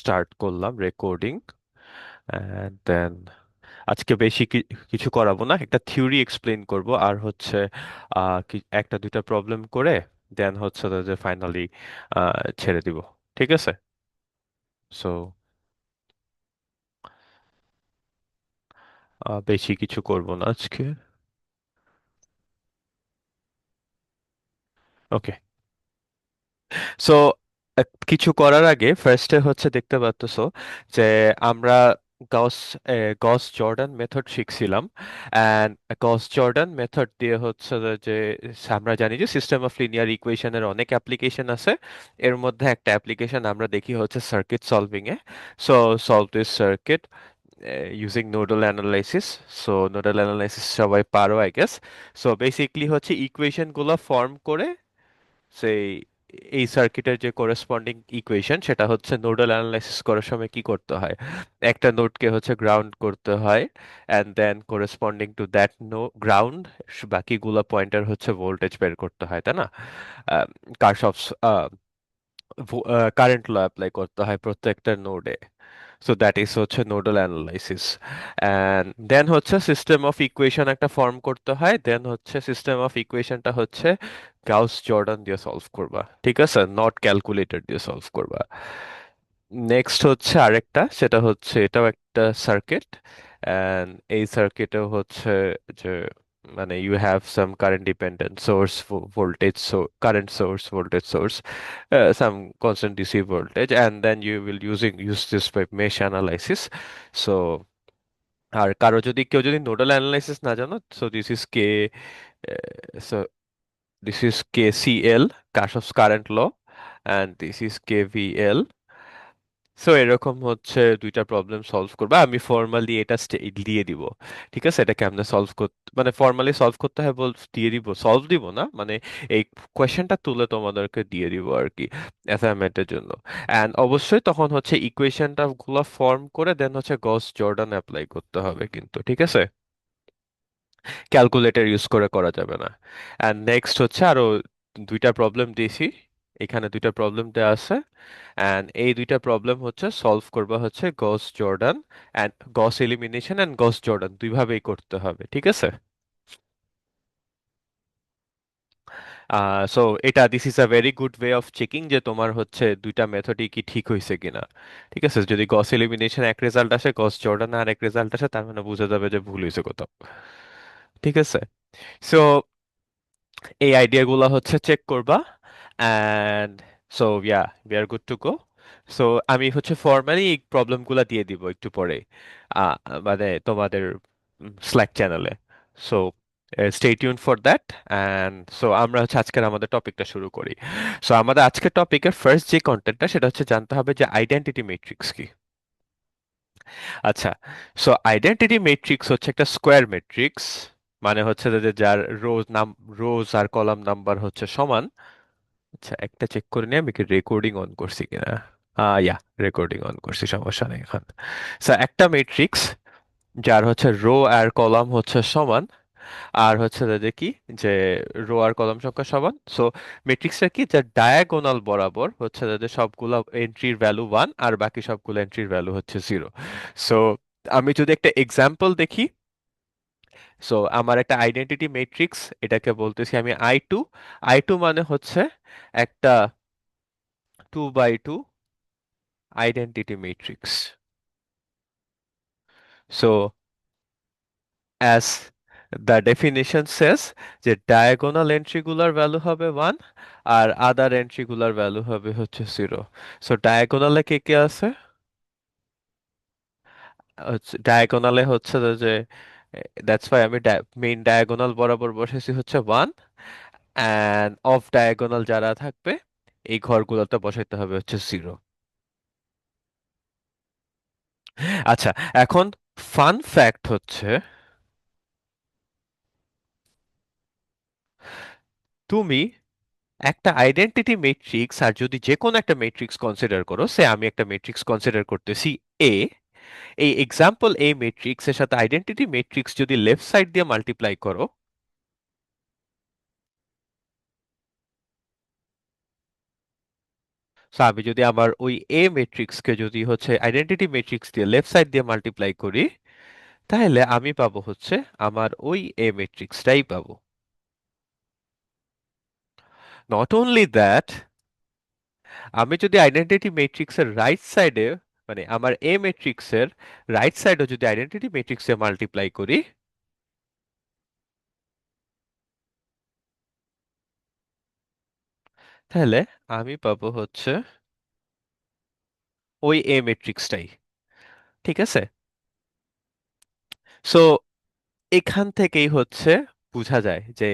Start করলাম recording. And then আজকে বেশি কিছু করাবো না, একটা থিওরি এক্সপ্লেন করব আর হচ্ছে একটা দুইটা প্রবলেম করে দেন হচ্ছে যে ফাইনালি ছেড়ে দিব। ঠিক আছে? সো বেশি কিছু করব না আজকে। ওকে। সো কিছু করার আগে ফার্স্টে হচ্ছে দেখতে পাচ্তেছো যে আমরা গস গস জর্ডান মেথড শিখছিলাম। অ্যান্ড গস জর্ডান মেথড দিয়ে হচ্ছে যে আমরা জানি যে সিস্টেম অফ লিনিয়ার ইকুয়েশনের অনেক অ্যাপ্লিকেশন আছে। এর মধ্যে একটা অ্যাপ্লিকেশন আমরা দেখি হচ্ছে circuit solving A. So solve this circuit using nodal analysis. So nodal analysis সবাই পারো আই গেস। সো বেসিকলি হচ্ছে ইকুয়েশন গুলো ফর্ম করে সেই এই সার্কিটের যে করেসপন্ডিং ইকুয়েশন সেটা হচ্ছে নোডাল অ্যানালাইসিস করার সময় কি করতে হয়, একটা নোডকে হচ্ছে গ্রাউন্ড করতে হয় and then corresponding to that no ground বাকিগুলো পয়েন্টার হচ্ছে ভোল্টেজ বের করতে হয়, তাই না? কারশফস কারেন্ট ল অ্যাপ্লাই করতে হয় প্রত্যেকটা নোডে। সো দ্যাট ইজ হচ্ছে নোডাল অ্যানালাইসিস। অ্যান্ড দেন হচ্ছে সিস্টেম অফ ইকুয়েশন একটা ফর্ম করতে হয়, দেন হচ্ছে সিস্টেম অফ ইকুয়েশনটা হচ্ছে গাউস জর্ডান দিয়ে সলভ করবা, ঠিক আছে, নট ক্যালকুলেটর দিয়ে সলভ করবা। নেক্সট হচ্ছে আরেকটা, সেটা হচ্ছে এটাও একটা সার্কিট। অ্যান্ড এই সার্কিটেও হচ্ছে যে মানে you have some current dependent source, voltage current source, voltage source, some constant DC voltage, and then you will use this by mesh analysis. So আর কারো যদি কেউ যদি নোডাল অ্যানালাইসিস না জানো, so so this is KCL, Kirchhoff's current law, and this is KVL. So এরকম হচ্ছে দুইটা problem solve করবা, আমি ফর্মালি এটা দিয়ে দিব। ঠিক আছে, এটা কেমনে সলভ করতে মানে ফর্মালি সলভ করতে হয় দিয়ে দিব, সলভ দিব না মানে এই কোয়েশ্চেনটা তুলে তোমাদেরকে দিয়ে দিব আর কি অ্যাসাইনমেন্টের জন্য। অ্যান্ড অবশ্যই তখন হচ্ছে ইকুয়েশনটা গুলো ফর্ম করে দেন হচ্ছে গস জর্ডান অ্যাপ্লাই করতে হবে কিন্তু, ঠিক আছে, ক্যালকুলেটর ইউজ করে করা যাবে না। অ্যান্ড নেক্সট হচ্ছে আরো দুইটা প্রবলেম দিয়েছি, এখানে দুইটা প্রবলেম দেওয়া আছে। অ্যান্ড এই দুইটা প্রবলেম হচ্ছে সলভ করবা হচ্ছে Gauss Jordan and Gauss elimination and Gauss Jordan দুইভাবেই করতে হবে, ঠিক আছে? সো এটা this is a very good way of checking যে তোমার হচ্ছে দুইটা মেথডই কি ঠিক হয়েছে কিনা। ঠিক আছে, যদি গস এলিমিনেশন এক রেজাল্ট আসে, গস জর্ডান আর এক রেজাল্ট আসে, তার মানে বোঝা যাবে যে ভুল হয়েছে কোথাও। ঠিক আছে, সো এই আইডিয়াগুলো হচ্ছে চেক করবা। And so yeah, we are good to go. So আমি হচ্ছে ফর্মালি এই প্রবলেমগুলো দিয়ে দিব একটু পরে, আহ, মানে তোমাদের স্ল্যাক চ্যানেলে। So stay tune for that. And so আমরা হচ্ছে আজকের আমাদের টপিকটা শুরু করি। সো আমাদের আজকের টপিকের ফার্স্ট যে কন্টেন্টটা সেটা হচ্ছে জানতে হবে যে আইডেন্টিটি ম্যাট্রিক্স কি। আচ্ছা, সো আইডেন্টিটি ম্যাট্রিক্স হচ্ছে একটা স্কোয়ার ম্যাট্রিক্স, মানে হচ্ছে যে যার রোজ আর কলাম নাম্বার হচ্ছে সমান। আচ্ছা, একটা চেক করে নিই আমি কি রেকর্ডিং অন করছি কিনা। ইয়া, রেকর্ডিং অন করছি, সমস্যা নেই এখন। একটা ম্যাট্রিক্স যার হচ্ছে রো আর কলাম হচ্ছে সমান, আর হচ্ছে যে কি যে রো আর কলাম সংখ্যা সমান। সো ম্যাট্রিক্সটা কি, যার ডায়াগোনাল বরাবর হচ্ছে যে সবগুলো এন্ট্রির ভ্যালু 1 আর বাকি সবগুলো এন্ট্রির ভ্যালু হচ্ছে 0। সো আমি যদি একটা এক্সাম্পল দেখি, সো আমার একটা আইডেন্টিটি ম্যাট্রিক্স, এটাকে বলতেছি আমি I2। I2 মানে হচ্ছে একটা 2 by 2 identity matrix. So as the definition says যে ডায়াগোনাল এন্ট্রিগুলার ভ্যালু হবে 1 আর আদার এন্ট্রিগুলার ভ্যালু হবে হচ্ছে 0। সো ডায়াগোনালে কে কে আছে, ডায়াগোনালে হচ্ছে যে দ্যাটস ওয়াই আমি মেইন ডায়াগোনাল বরাবর বসেছি হচ্ছে 1, অ্যান্ড অফ ডায়াগোনাল যারা থাকবে এই ঘরগুলোতে বসাইতে হবে হচ্ছে 0। আচ্ছা, এখন ফান ফ্যাক্ট হচ্ছে তুমি একটা আইডেন্টিটি ম্যাট্রিক্স আর যদি যে কোনো একটা ম্যাট্রিক্স কনসিডার করো, সে আমি একটা ম্যাট্রিক্স কনসিডার করতেছি এ, এই এক্সাম্পল এ ম্যাট্রিক্স এর সাথে আইডেন্টিটি ম্যাট্রিক্স যদি লেফট সাইড দিয়ে মাল্টিপ্লাই করো, সো আমি যদি আমার ওই এ ম্যাট্রিক্সকে যদি হচ্ছে আইডেন্টিটি ম্যাট্রিক্স দিয়ে লেফট সাইড দিয়ে মাল্টিপ্লাই করি, তাহলে আমি পাবো হচ্ছে আমার ওই এ ম্যাট্রিক্সটাই পাবো। নট অনলি দ্যাট, আমি যদি আইডেন্টিটি ম্যাট্রিক্সের রাইট সাইডে, মানে আমার এ ম্যাট্রিক্সের রাইট সাইডে যদি আইডেন্টিটি ম্যাট্রিক্সে মাল্টিপ্লাই করি, তাহলে আমি পাবো হচ্ছে ওই এ ম্যাট্রিক্সটাই। ঠিক আছে। সো এখান থেকেই হচ্ছে বোঝা যায় যে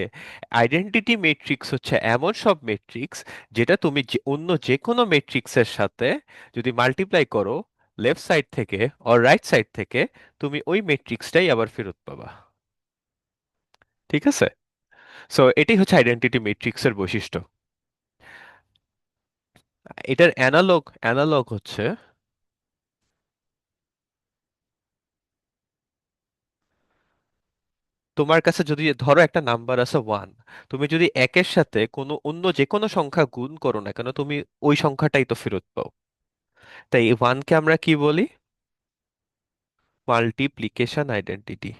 আইডেন্টিটি ম্যাট্রিক্স হচ্ছে এমন সব ম্যাট্রিক্স যেটা তুমি অন্য যে কোনো ম্যাট্রিক্সের সাথে যদি মাল্টিপ্লাই করো লেফট সাইড থেকে অর রাইট সাইড থেকে, তুমি ওই ম্যাট্রিক্সটাই আবার ফেরত পাবা। ঠিক আছে। সো এটাই হচ্ছে আইডেন্টিটি ম্যাট্রিক্সের বৈশিষ্ট্য। এটার অ্যানালগ অ্যানালগ হচ্ছে, তোমার কাছে যদি ধরো একটা নাম্বার আছে 1, তুমি যদি একের সাথে কোনো অন্য যে কোনো সংখ্যা গুণ করো না কেন, তুমি ওই সংখ্যাটাই তো ফেরত পাও। তাই এই 1 কে আমরা কি বলি? Multiplication identity.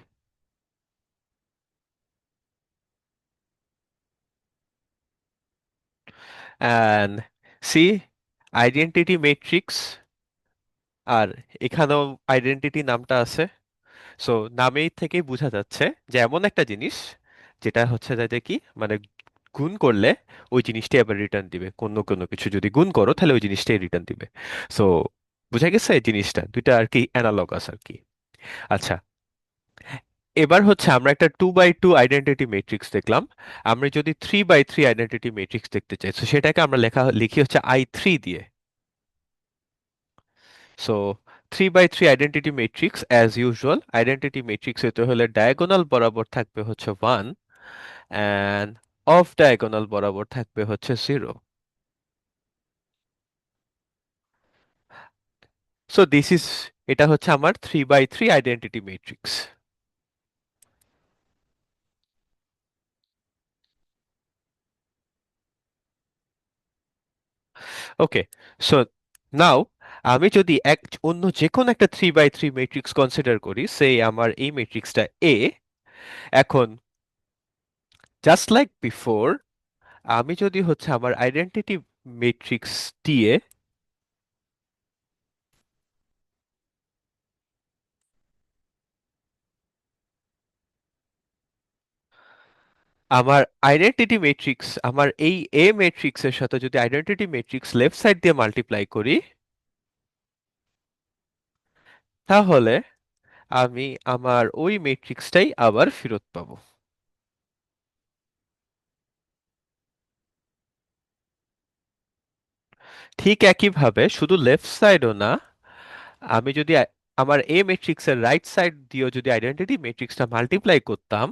And C, identity matrix, আর এখানেও আইডেন্টিটি নামটা আছে। সো নামেই থেকেই বোঝা যাচ্ছে যে এমন একটা জিনিস যেটা হচ্ছে যাতে কি মানে গুণ করলে ওই জিনিসটাই আবার রিটার্ন দিবে, কোনো কোনো কিছু যদি গুণ করো তাহলে ওই জিনিসটাই রিটার্ন দিবে। সো বুঝা গেছে এই জিনিসটা, দুইটা আর কি অ্যানালগাস আর কি। আচ্ছা, এবার হচ্ছে আমরা একটা 2x2 আইডেন্টিটি ম্যাট্রিক্স দেখলাম। আমরা যদি 3x3 আইডেন্টিটি ম্যাট্রিক্স দেখতে চাই, তো সেটাকে আমরা লিখি হচ্ছে I3 দিয়ে। So 3x3 identity matrix as usual, identity matrix হতে হলে ডায়াগোনাল বরাবর থাকবে হচ্ছে 1, অ্যান্ড অফ ডায়াগোনাল বরাবর থাকবে হচ্ছে 0। সো দিস ইজ, এটা হচ্ছে আমার 3x3 আইডেন্টিটি ম্যাট্রিক্স। ওকে। সো নাও আমি যদি অন্য যে কোনো একটা 3x3 ম্যাট্রিক্স কনসিডার করি, সে আমার এই ম্যাট্রিক্সটা এ, এখন জাস্ট লাইক বিফোর, আমি যদি হচ্ছে আমার আইডেন্টিটি ম্যাট্রিক্স দিয়ে আমার আইডেন্টিটি ম্যাট্রিক্স, আমার এই এ ম্যাট্রিক্সের সাথে যদি আইডেন্টিটি ম্যাট্রিক্স লেফট সাইড দিয়ে মাল্টিপ্লাই করি, তাহলে আমি আমার ওই ম্যাট্রিক্সটাই আবার ফেরত পাবো। ঠিক একইভাবে শুধু লেফট সাইডও না, আমি যদি আমার এ ম্যাট্রিক্সের রাইট সাইড দিয়েও যদি আইডেন্টিটি ম্যাট্রিক্সটা মাল্টিপ্লাই করতাম,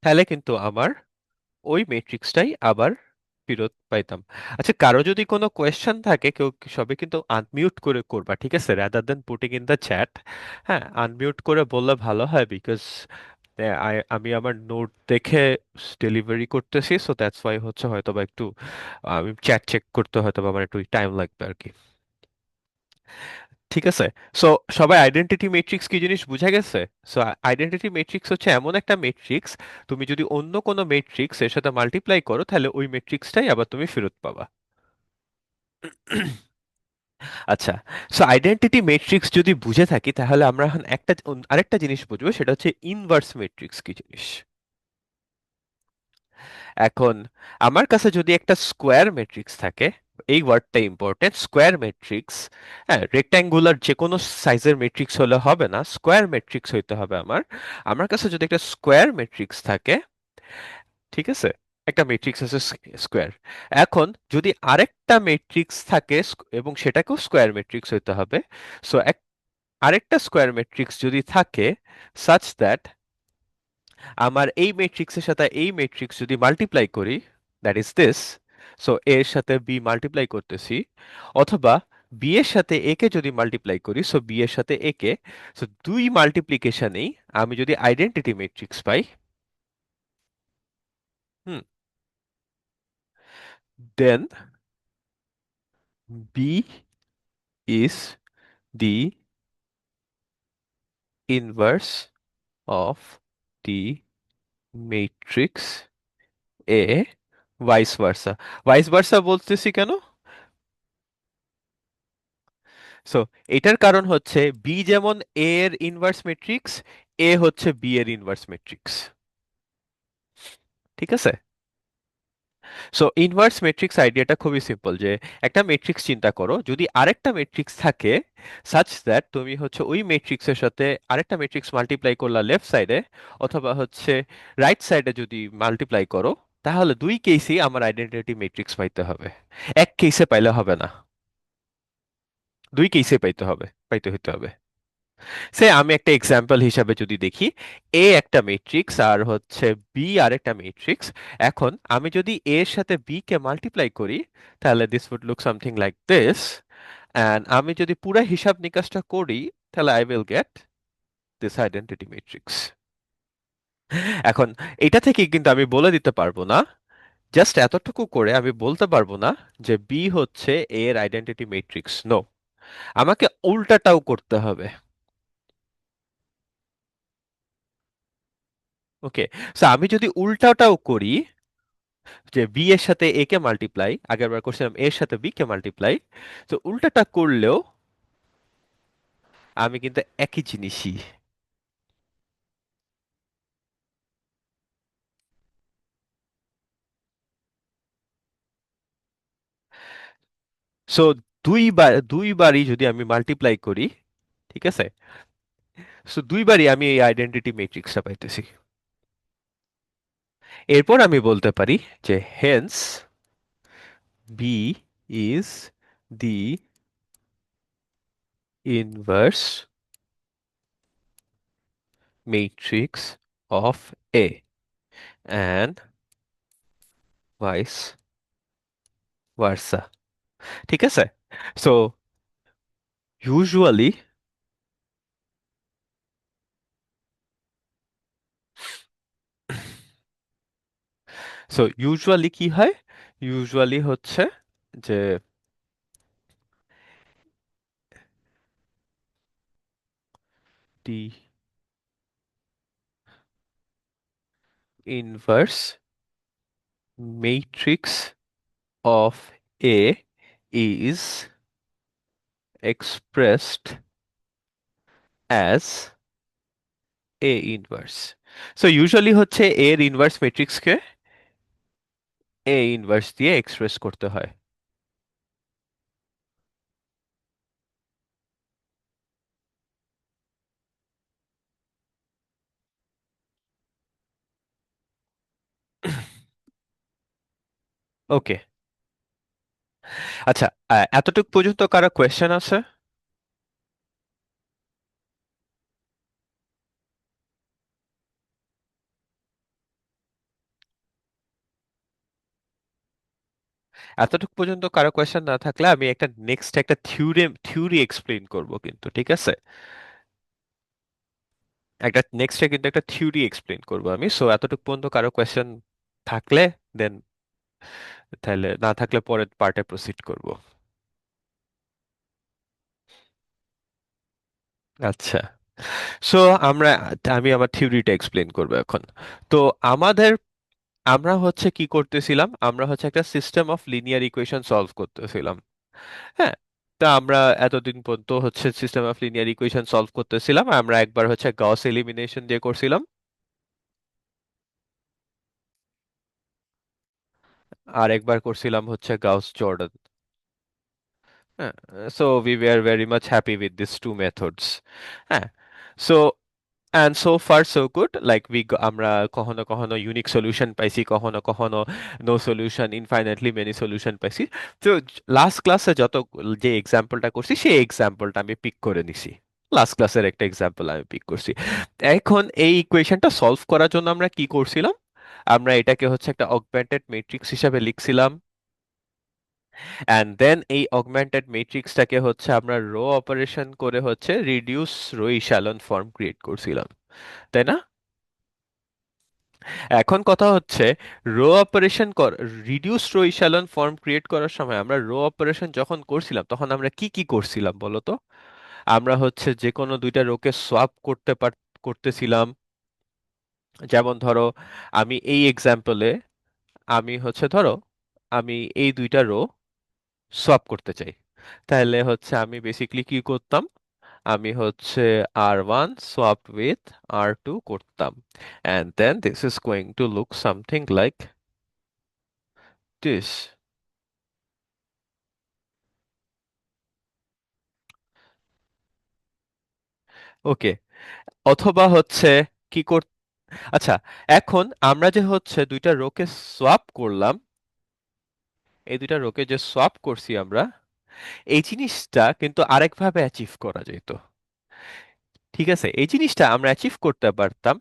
তাহলে কিন্তু আমার ওই ম্যাট্রিক্সটাই আবার ফেরত পাইতাম। আচ্ছা, কারো যদি কোনো কোয়েশ্চেন থাকে, কেউ সবে কিন্তু আনমিউট করে করবা, ঠিক আছে, rather than putting in the chat. হ্যাঁ, আনমিউট করে বললে ভালো হয়, বিকজ আমি আমার নোট দেখে ডেলিভারি করতেছি, সো দ্যাটস ওয়াই হচ্ছে হয়তো বা একটু আমি চ্যাট চেক করতে হয়তো বা আমার একটু টাইম লাগবে আর কি। ঠিক আছে। সো সবাই আইডেন্টিটি ম্যাট্রিক্স কি জিনিস বুঝা গেছে? সো আইডেন্টিটি ম্যাট্রিক্স হচ্ছে এমন একটা ম্যাট্রিক্স, তুমি যদি অন্য কোনো ম্যাট্রিক্স এর সাথে মাল্টিপ্লাই করো তাহলে ওই ম্যাট্রিক্সটাই আবার তুমি ফেরত পাবা। আচ্ছা, সো আইডেন্টিটি ম্যাট্রিক্স যদি বুঝে থাকি, তাহলে আমরা এখন আরেকটা জিনিস বুঝবো, সেটা হচ্ছে ইনভার্স ম্যাট্রিক্স কি জিনিস। এখন আমার কাছে যদি একটা স্কোয়ার ম্যাট্রিক্স থাকে, এই ওয়ার্ডটা ইম্পর্টেন্ট, স্কোয়ার ম্যাট্রিক্স। হ্যাঁ, রেক্ট্যাঙ্গুলার যে কোনো সাইজের ম্যাট্রিক্স হলে হবে না, স্কোয়ার ম্যাট্রিক্স হইতে হবে আমার। আমার কাছে যদি একটা স্কোয়ার ম্যাট্রিক্স থাকে, ঠিক আছে, একটা ম্যাট্রিক্স আছে স্কোয়ার। এখন যদি আরেকটা ম্যাট্রিক্স থাকে এবং সেটাকেও স্কোয়ার ম্যাট্রিক্স হইতে হবে। সো আরেকটা স্কোয়ার ম্যাট্রিক্স যদি থাকে সাচ দ্যাট আমার এই ম্যাট্রিক্সের সাথে এই ম্যাট্রিক্স যদি মাল্টিপ্লাই করি, দ্যাট ইজ দিস, সো এর সাথে বি মাল্টিপ্লাই করতেছি, অথবা বি এর সাথে এ কে যদি মাল্টিপ্লাই করি, সো বি এর সাথে এ কে, সো দুই মাল্টিপ্লিকেশনেই আমি যদি আইডেন্টিটি ম্যাট্রিক্স পাই, hmm, then B is the inverse of the matrix A, vice versa. Vice versa বলতেছি কেন? সো এটার কারণ হচ্ছে বি যেমন এ এর ইনভার্স ম্যাট্রিক্স, এ হচ্ছে বি এর ইনভার্স ম্যাট্রিক্স। ঠিক আছে? সো ইনভার্স ম্যাট্রিক্স আইডিয়াটা খুবই সিম্পল, যে একটা ম্যাট্রিক্স চিন্তা করো, যদি আরেকটা ম্যাট্রিক্স থাকে সাচ দ্যাট তুমি হচ্ছে ওই ম্যাট্রিক্সের সাথে আরেকটা ম্যাট্রিক্স মাল্টিপ্লাই করলা লেফট সাইডে, অথবা হচ্ছে রাইট সাইডে যদি মাল্টিপ্লাই করো, তাহলে দুই কেসেই আমার আইডেন্টিটি ম্যাট্রিক্স পাইতে হবে। এক কেসে পাইলে হবে না, দুই কেসে পাইতে হইতে হবে। সে আমি একটা এক্সাম্পল হিসাবে যদি দেখি, এ একটা ম্যাট্রিক্স আর হচ্ছে বি আরেকটা ম্যাট্রিক্স। এখন আমি যদি এ এর সাথে বি কে মাল্টিপ্লাই করি, তাহলে this would look something like this. And আমি যদি পুরো হিসাব নিকাশটা করি, তাহলে I will get this identity matrix. এখন এটা থেকে কিন্তু আমি বলে দিতে পারবো না, জাস্ট এতটুকু করে আমি বলতে পারবো না যে বি হচ্ছে এ এর আইডেন্টিটি ম্যাট্রিক্স। নো, আমাকে উল্টাটাও করতে হবে। ওকে, সো আমি যদি উল্টাটাও করি, যে বি এর সাথে এ কে মাল্টিপ্লাই, আগের বার করছিলাম এর সাথে বি কে মাল্টিপ্লাই, তো উল্টাটা করলেও আমি কিন্তু একই জিনিসই। সো দুইবারই যদি আমি মাল্টিপ্লাই করি, ঠিক আছে, সো দুইবারই আমি এই আইডেন্টিটি ম্যাট্রিক্সটা পাইতেছি। এরপর আমি বলতে পারি যে hence B is the inverse matrix of A and vice versa. ঠিক আছে? সো ইউজুয়ালি, কি হয়, ইউজুয়ালি হচ্ছে যে the inverse matrix of A is expressed as A inverse. So usually হচ্ছে A এর ইনভার্স ম্যাট্রিক্সকে A ইনভার্স দিয়ে এক্সপ্রেস করতে হয়। ওকে, আচ্ছা, এতটুকু পর্যন্ত কারো কোয়েশ্চেন আছে? এতটুকু পর্যন্ত কারো কোয়েশ্চেন না থাকলে আমি একটা নেক্সট একটা থিওরি এক্সপ্লেইন করব কিন্তু, ঠিক আছে? একটা নেক্সটে কিন্তু একটা থিওরি এক্সপ্লেইন করব আমি। সো এতটুকু পর্যন্ত কারো কোয়েশ্চেন থাকলে দেন, তাহলে না থাকলে পরের পার্টে প্রসিড করব। আচ্ছা, সো আমরা আমি আমার থিওরিটা এক্সপ্লেন করব এখন। তো আমাদের আমরা হচ্ছে কি করতেছিলাম, আমরা হচ্ছে একটা system of linear equation solve করতেছিলাম। হ্যাঁ, তা আমরা এতদিন পর্যন্ত হচ্ছে system of linear equation solve করতেছিলাম। আমরা একবার হচ্ছে গস এলিমিনেশন দিয়ে করছিলাম, আর একবার করছিলাম হচ্ছে গাউস জর্ডান। হ্যাঁ, so we were very much happy with this two methods. হ্যাঁ, so and so far so good, like আমরা কখনো কখনো ইউনিক সলিউশন পাইছি, কখনো কখনো no solution, infinitely many solution পাইছি। তো লাস্ট ক্লাসে যে এক্সাম্পলটা করছি সেই এক্সাম্পলটা আমি পিক করে নিছি। লাস্ট ক্লাসের একটা এক্সাম্পল আমি পিক করছি। এখন এই ইকুয়েশনটা সলভ করার জন্য আমরা কি করছিলাম, আমরা এটাকে হচ্ছে একটা অগমেন্টেড ম্যাট্রিক্স হিসাবে লিখছিলাম। অ্যান্ড দেন এই অগমেন্টেড ম্যাট্রিক্সটাকে হচ্ছে আমরা রো অপারেশন করে হচ্ছে reduce row echelon form create করছিলাম, তাই না? এখন কথা হচ্ছে row operation reduce row echelon form create করার সময় আমরা রো অপারেশন যখন করছিলাম তখন আমরা কি কি করছিলাম বলো তো? আমরা হচ্ছে যে কোনো দুইটা রোকে সোয়াপ করতেছিলাম। যেমন ধরো আমি এই এক্সাম্পলে আমি হচ্ছে ধরো আমি এই দুইটা রো সোয়াপ করতে চাই, তাহলে হচ্ছে আমি বেসিক্যালি কি করতাম? আমি হচ্ছে R1 সোয়াপ উইথ R2 করতাম, and then this is going to look something like this. ওকে, অথবা হচ্ছে কি কর আচ্ছা, এখন আমরা যে হচ্ছে দুইটা রোকে সোয়াপ করলাম, এই দুইটা রোকে যে সোয়াপ করছি আমরা, এই জিনিসটা কিন্তু আরেকভাবে অ্যাচিভ করা যেত। ঠিক আছে, এই জিনিসটা আমরা অ্যাচিভ করতে পারতাম।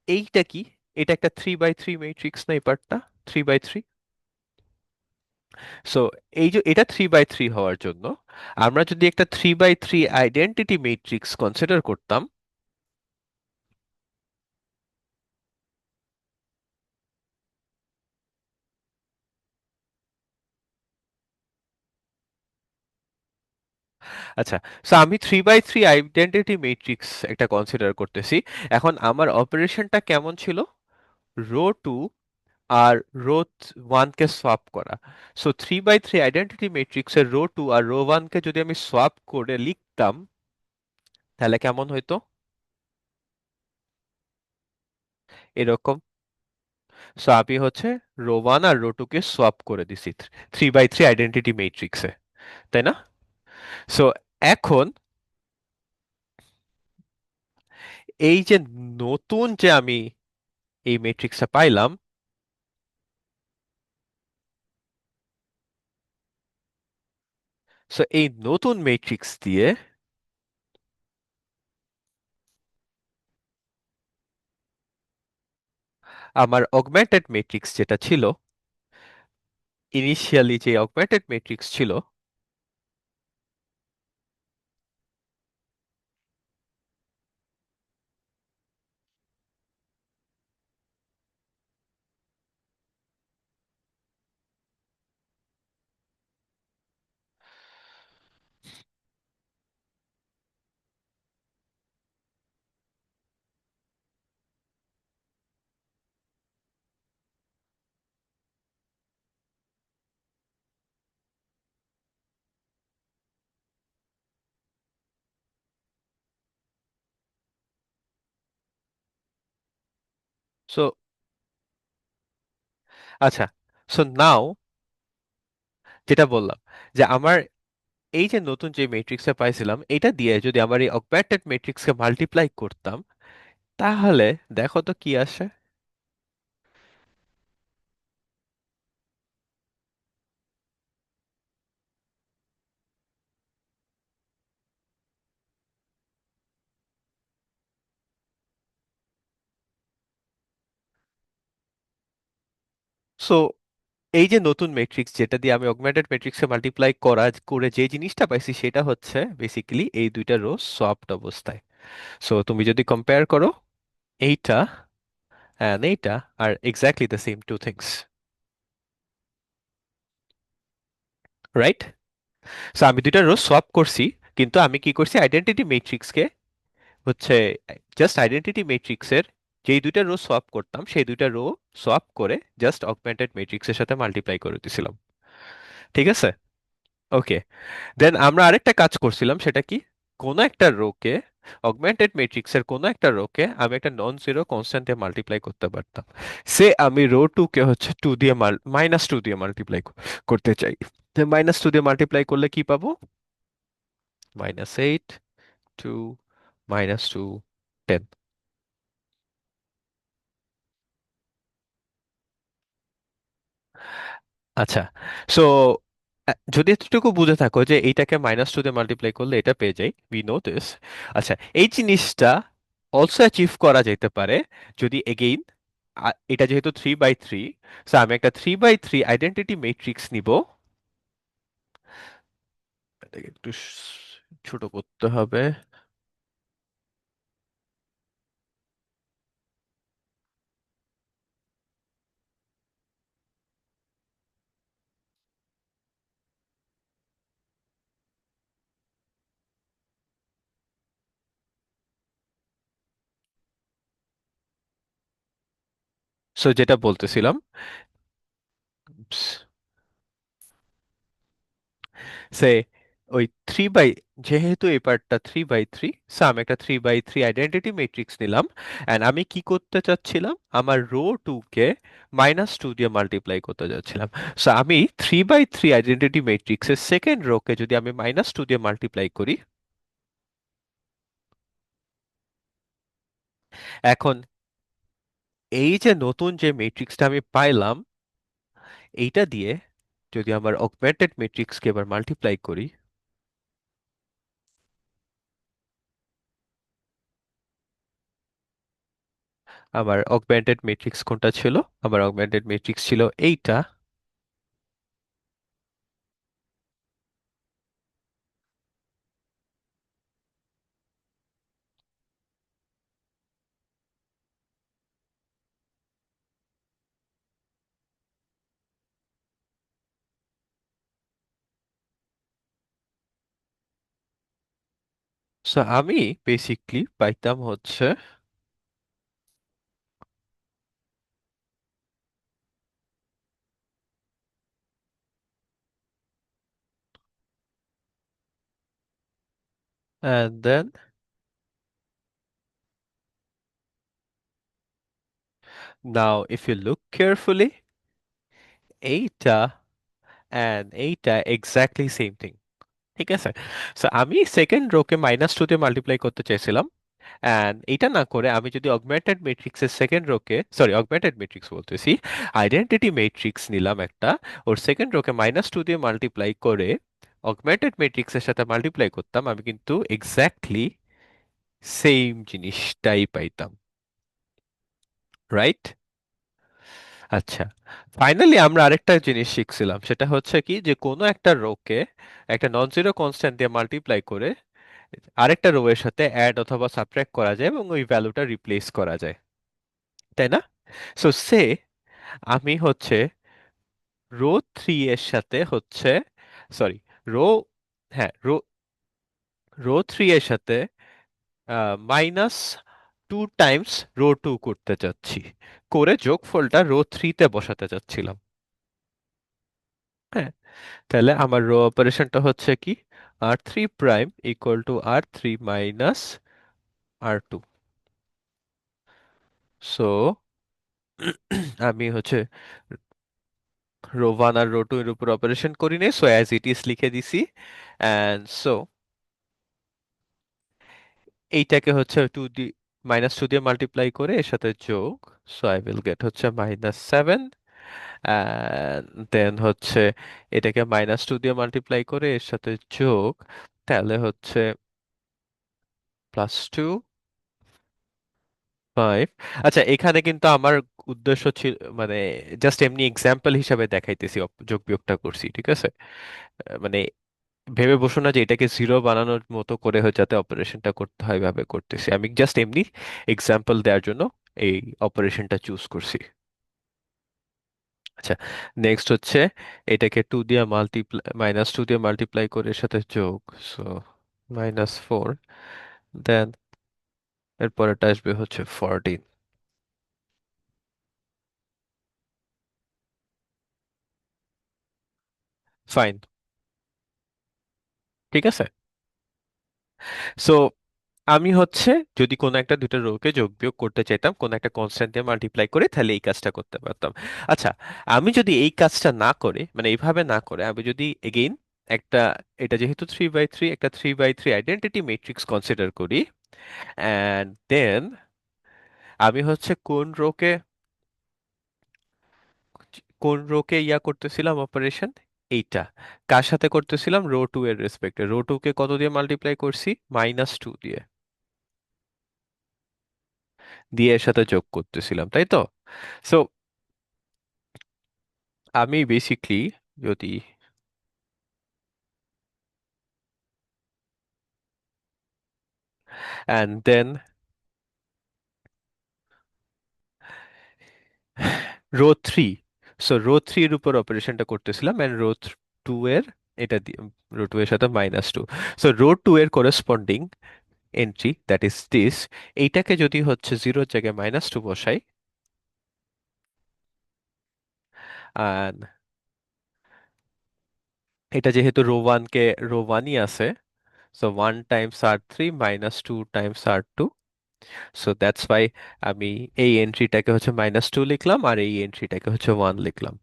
এইটা কি? এটা একটা 3x3 ম্যাট্রিক্স না, এই পার্টটা 3x3। সো এই যে এটা 3x3 হওয়ার জন্য আমরা যদি একটা 3x3 আইডেন্টিটি ম্যাট্রিক্স কনসিডার করতাম। আচ্ছা, সো আমি 3x3 আইডেন্টিটি ম্যাট্রিক্স একটা কনসিডার করতেছি। এখন আমার অপারেশনটা কেমন ছিল? রো টু আর রো ওয়ান কে সোয়াপ করা। সো 3x3 আইডেন্টিটি ম্যাট্রিক্সের রো টু আর রো ওয়ান কে যদি আমি সোয়াপ করে লিখতাম তাহলে কেমন হইতো? এরকম। সো আমি হচ্ছে রো ওয়ান আর রো টু কে সোয়াপ করে দিছি 3x3 আইডেন্টিটি ম্যাট্রিক্সে, তাই না? সো এখন এই যে নতুন যে আমি এই ম্যাট্রিক্সটা পাইলাম, সো এই নতুন ম্যাট্রিক্স দিয়ে আমার অগমেন্টেড ম্যাট্রিক্স যেটা ছিল, ইনিশিয়ালি যে অগমেন্টেড ম্যাট্রিক্স ছিল, সো আচ্ছা, সো নাও যেটা বললাম যে আমার এই যে নতুন যে ম্যাট্রিক্সটা পাইছিলাম এটা দিয়ে যদি আমার এই অগমেন্টেড ম্যাট্রিক্সকে মাল্টিপ্লাই করতাম তাহলে দেখো তো কি আসে। সো এই যে নতুন ম্যাট্রিক্স যেটা দিয়ে আমি অগমেন্টেড ম্যাট্রিক্সে মাল্টিপ্লাই করে যে জিনিসটা পাইছি সেটা হচ্ছে বেসিক্যালি এই দুইটা রো সফট অবস্থায়। সো তুমি যদি কম্পেয়ার করো এইটা and এইটা আর exactly the same two things, right? So আমি দুইটা রো সোয়াপ করছি, কিন্তু আমি কি করছি আইডেন্টিটি ম্যাট্রিক্সকে হচ্ছে জাস্ট আইডেন্টিটি ম্যাট্রিক্সের যেই দুইটা রো সোয়াপ করতাম সেই দুইটা রো সোয়াপ করে জাস্ট অগমেন্টেড ম্যাট্রিক্সের সাথে মাল্টিপ্লাই করে দিছিলাম। ঠিক আছে, ওকে। দেন আমরা আরেকটা কাজ করছিলাম, সেটা কি? কোনো একটা রোকে অগমেন্টেড ম্যাট্রিক্সের কোনো একটা রোকে আমি একটা নন জিরো কনস্ট্যান্ট দিয়ে মাল্টিপ্লাই করতে পারতাম। সে আমি রো টু কে হচ্ছে টু দিয়ে -2 দিয়ে মাল্টিপ্লাই করতে চাই। -2 দিয়ে মাল্টিপ্লাই করলে কি পাবো? -8, 2, -2, 10। আচ্ছা, সো যদি এতটুকু বুঝে থাকো যে এইটাকে -2 দিয়ে মাল্টিপ্লাই করলে এটা পেয়ে যাই, উই নো দিস। আচ্ছা, এই জিনিসটা অলসো অ্যাচিভ করা যেতে পারে যদি এগেইন এটা যেহেতু 3x3, সো আমি একটা 3x3 আইডেন্টিটি ম্যাট্রিক্স নিব। এটাকে একটু ছোট করতে হবে। সো যেটা বলতেছিলাম, সে ওই থ্রি বাই, যেহেতু এই পার্টটা 3 বাই 3, সো আমি একটা 3 বাই 3 আইডেন্টিটি ম্যাট্রিক্স নিলাম। অ্যান্ড আমি কি করতে চাচ্ছিলাম, আমার রো 2 কে -2 দিয়ে মাল্টিপ্লাই করতে চাচ্ছিলাম। সো আমি 3 বাই 3 আইডেন্টিটি ম্যাট্রিক্সের সেকেন্ড রো কে যদি আমি -2 দিয়ে মাল্টিপ্লাই করি, এখন এই যে নতুন যে ম্যাট্রিক্সটা আমি পাইলাম, এইটা দিয়ে যদি আমার অগমেন্টেড ম্যাট্রিক্সকে এবার মাল্টিপ্লাই করি, আমার অগমেন্টেড ম্যাট্রিক্স কোনটা ছিল? আমার অগমেন্টেড ম্যাট্রিক্স ছিল এইটা। সো আমি বেসিকলি পাইতাম হচ্ছে, and then now if you look carefully, এইটা and এইটা এক্স্যাক্টলি সেম থিং। ঠিক আছে, সো আমি সেকেন্ড রোকে -2 দিয়ে মাল্টিপ্লাই করতে চাইছিলাম। অ্যান্ড এটা না করে আমি যদি অগমেন্টেড ম্যাট্রিক্সের সেকেন্ড রোকে, সরি অগমেন্টেড ম্যাট্রিক্স বলতেছি, আইডেন্টিটি ম্যাট্রিক্স নিলাম একটা, ওর সেকেন্ড রোকে -2 দিয়ে মাল্টিপ্লাই করে অগমেন্টেড ম্যাট্রিক্সের সাথে মাল্টিপ্লাই করতাম, আমি কিন্তু এক্স্যাক্টলি সেম জিনিসটাই পাইতাম। রাইট? আচ্ছা, ফাইনালি আমরা আরেকটা জিনিস শিখছিলাম, সেটা হচ্ছে কি যে কোনো একটা রোকে একটা নন জিরো কনস্ট্যান্ট দিয়ে মাল্টিপ্লাই করে আরেকটা রো এর সাথে অ্যাড অথবা সাবট্রাক্ট করা যায় এবং ওই ভ্যালুটা রিপ্লেস করা যায়, তাই না? সো সে আমি হচ্ছে রো 3 এর সাথে হচ্ছে, সরি, রো, হ্যাঁ, রো 3 এর সাথে -2 টাইমস রো 2 করতে চাচ্ছি, করে যোগফলটা রো 3 তে বসাতে চাচ্ছিলাম। হ্যাঁ, তাহলে আমার রো অপারেশনটা হচ্ছে কি, r3 prime equal two r3 minus r2। So আমি হচ্ছে রো 1 আর রো 2 এর উপর অপারেশন করি নি, সো অ্যাজ ইট ইজ লিখে দিছি। অ্যান্ড সো এইটাকে হচ্ছে -2 দিয়ে মাল্টিপ্লাই করে এর সাথে যোগ, সো আই উইল গেট হচ্ছে -7। অ্যান্ড দেন হচ্ছে এটাকে -2 দিয়ে মাল্টিপ্লাই করে এর সাথে যোগ, তাহলে হচ্ছে +2 5। আচ্ছা, এখানে কিন্তু আমার উদ্দেশ্য ছিল, মানে জাস্ট এমনি এক্সাম্পল হিসাবে দেখাইতেছি, যোগ বিয়োগটা করছি, ঠিক আছে? মানে ভেবে বসো না যে এটাকে জিরো বানানোর মতো করে যাতে অপারেশনটা করতে হয় ভাবে করতেছি, আমি জাস্ট এমনি এক্সাম্পল দেওয়ার জন্য এই অপারেশনটা চুজ করছি। আচ্ছা, নেক্সট হচ্ছে এটাকে 2 দিয়ে মাল্টিপ্লাই, -2 দিয়ে মাল্টিপ্লাই করে এর সাথে যোগ, সো -4। দেন এরপরেটা আসবে হচ্ছে 14। ফাইন, ঠিক আছে। সো আমি হচ্ছে যদি কোনো একটা দুটো রোকে যোগ বিয়োগ করতে চাইতাম কোনো একটা কনস্ট্যান্ট দিয়ে মাল্টিপ্লাই করে, তাহলে এই কাজটা করতে পারতাম। আচ্ছা, আমি যদি এই কাজটা না করে, মানে এইভাবে না করে, আমি যদি এগেইন একটা, এটা যেহেতু 3 বাই 3, একটা 3 বাই 3 আইডেন্টিটি ম্যাট্রিক্স কনসিডার করি, অ্যান্ড দেন আমি হচ্ছে কোন রোকে ইয়া করতেছিলাম অপারেশন, এইটা কার সাথে করতেছিলাম, রো 2 এর রেসপেক্টে, রো 2 কে কত দিয়ে মাল্টিপ্লাই করছি, -2 দিয়ে, এর সাথে যোগ করতেছিলাম, তাই তো? সো আমি বেসিকলি যদি and then row three, so row three এর উপর অপারেশনটা করতেছিলাম, অ্যান্ড রো টু এর এটা দিয়ে, রো টু এর সাথে -2, সো রো টু এর corresponding entry that is this, এইটাকে যদি হচ্ছে জিরোর জায়গায় -2 বসাই, and এটা যেহেতু রো ওয়ান কে রো ওয়ানই আছে, so 1 Times R3 -2 Times R2, so that's why আমি এই এন্ট্রিটাকে হচ্ছে -2 লিখলাম আর এই এন্ট্রিটাকে হচ্ছে 1 লিখলাম।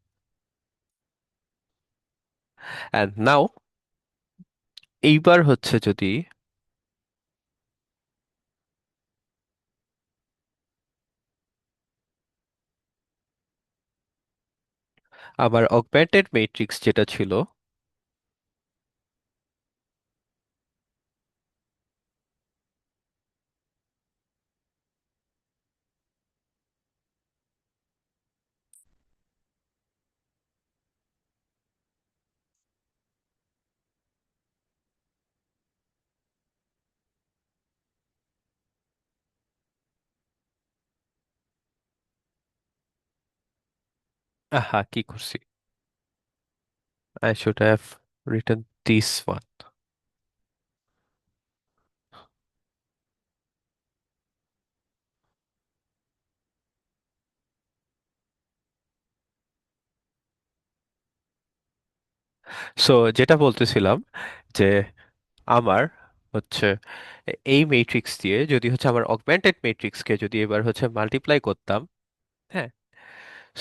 অ্যান্ড নাও এইবার হচ্ছে যদি আমার অগমেন্টেড ম্যাট্রিক্স যেটা ছিল, আহা কি করছি, I should have written this one. So যেটা বলতেছিলাম যে আমার হচ্ছে এই ম্যাট্রিক্স দিয়ে যদি হচ্ছে আমার অগমেন্টেড ম্যাট্রিক্সকে যদি এবার হচ্ছে মাল্টিপ্লাই করতাম, হ্যাঁ,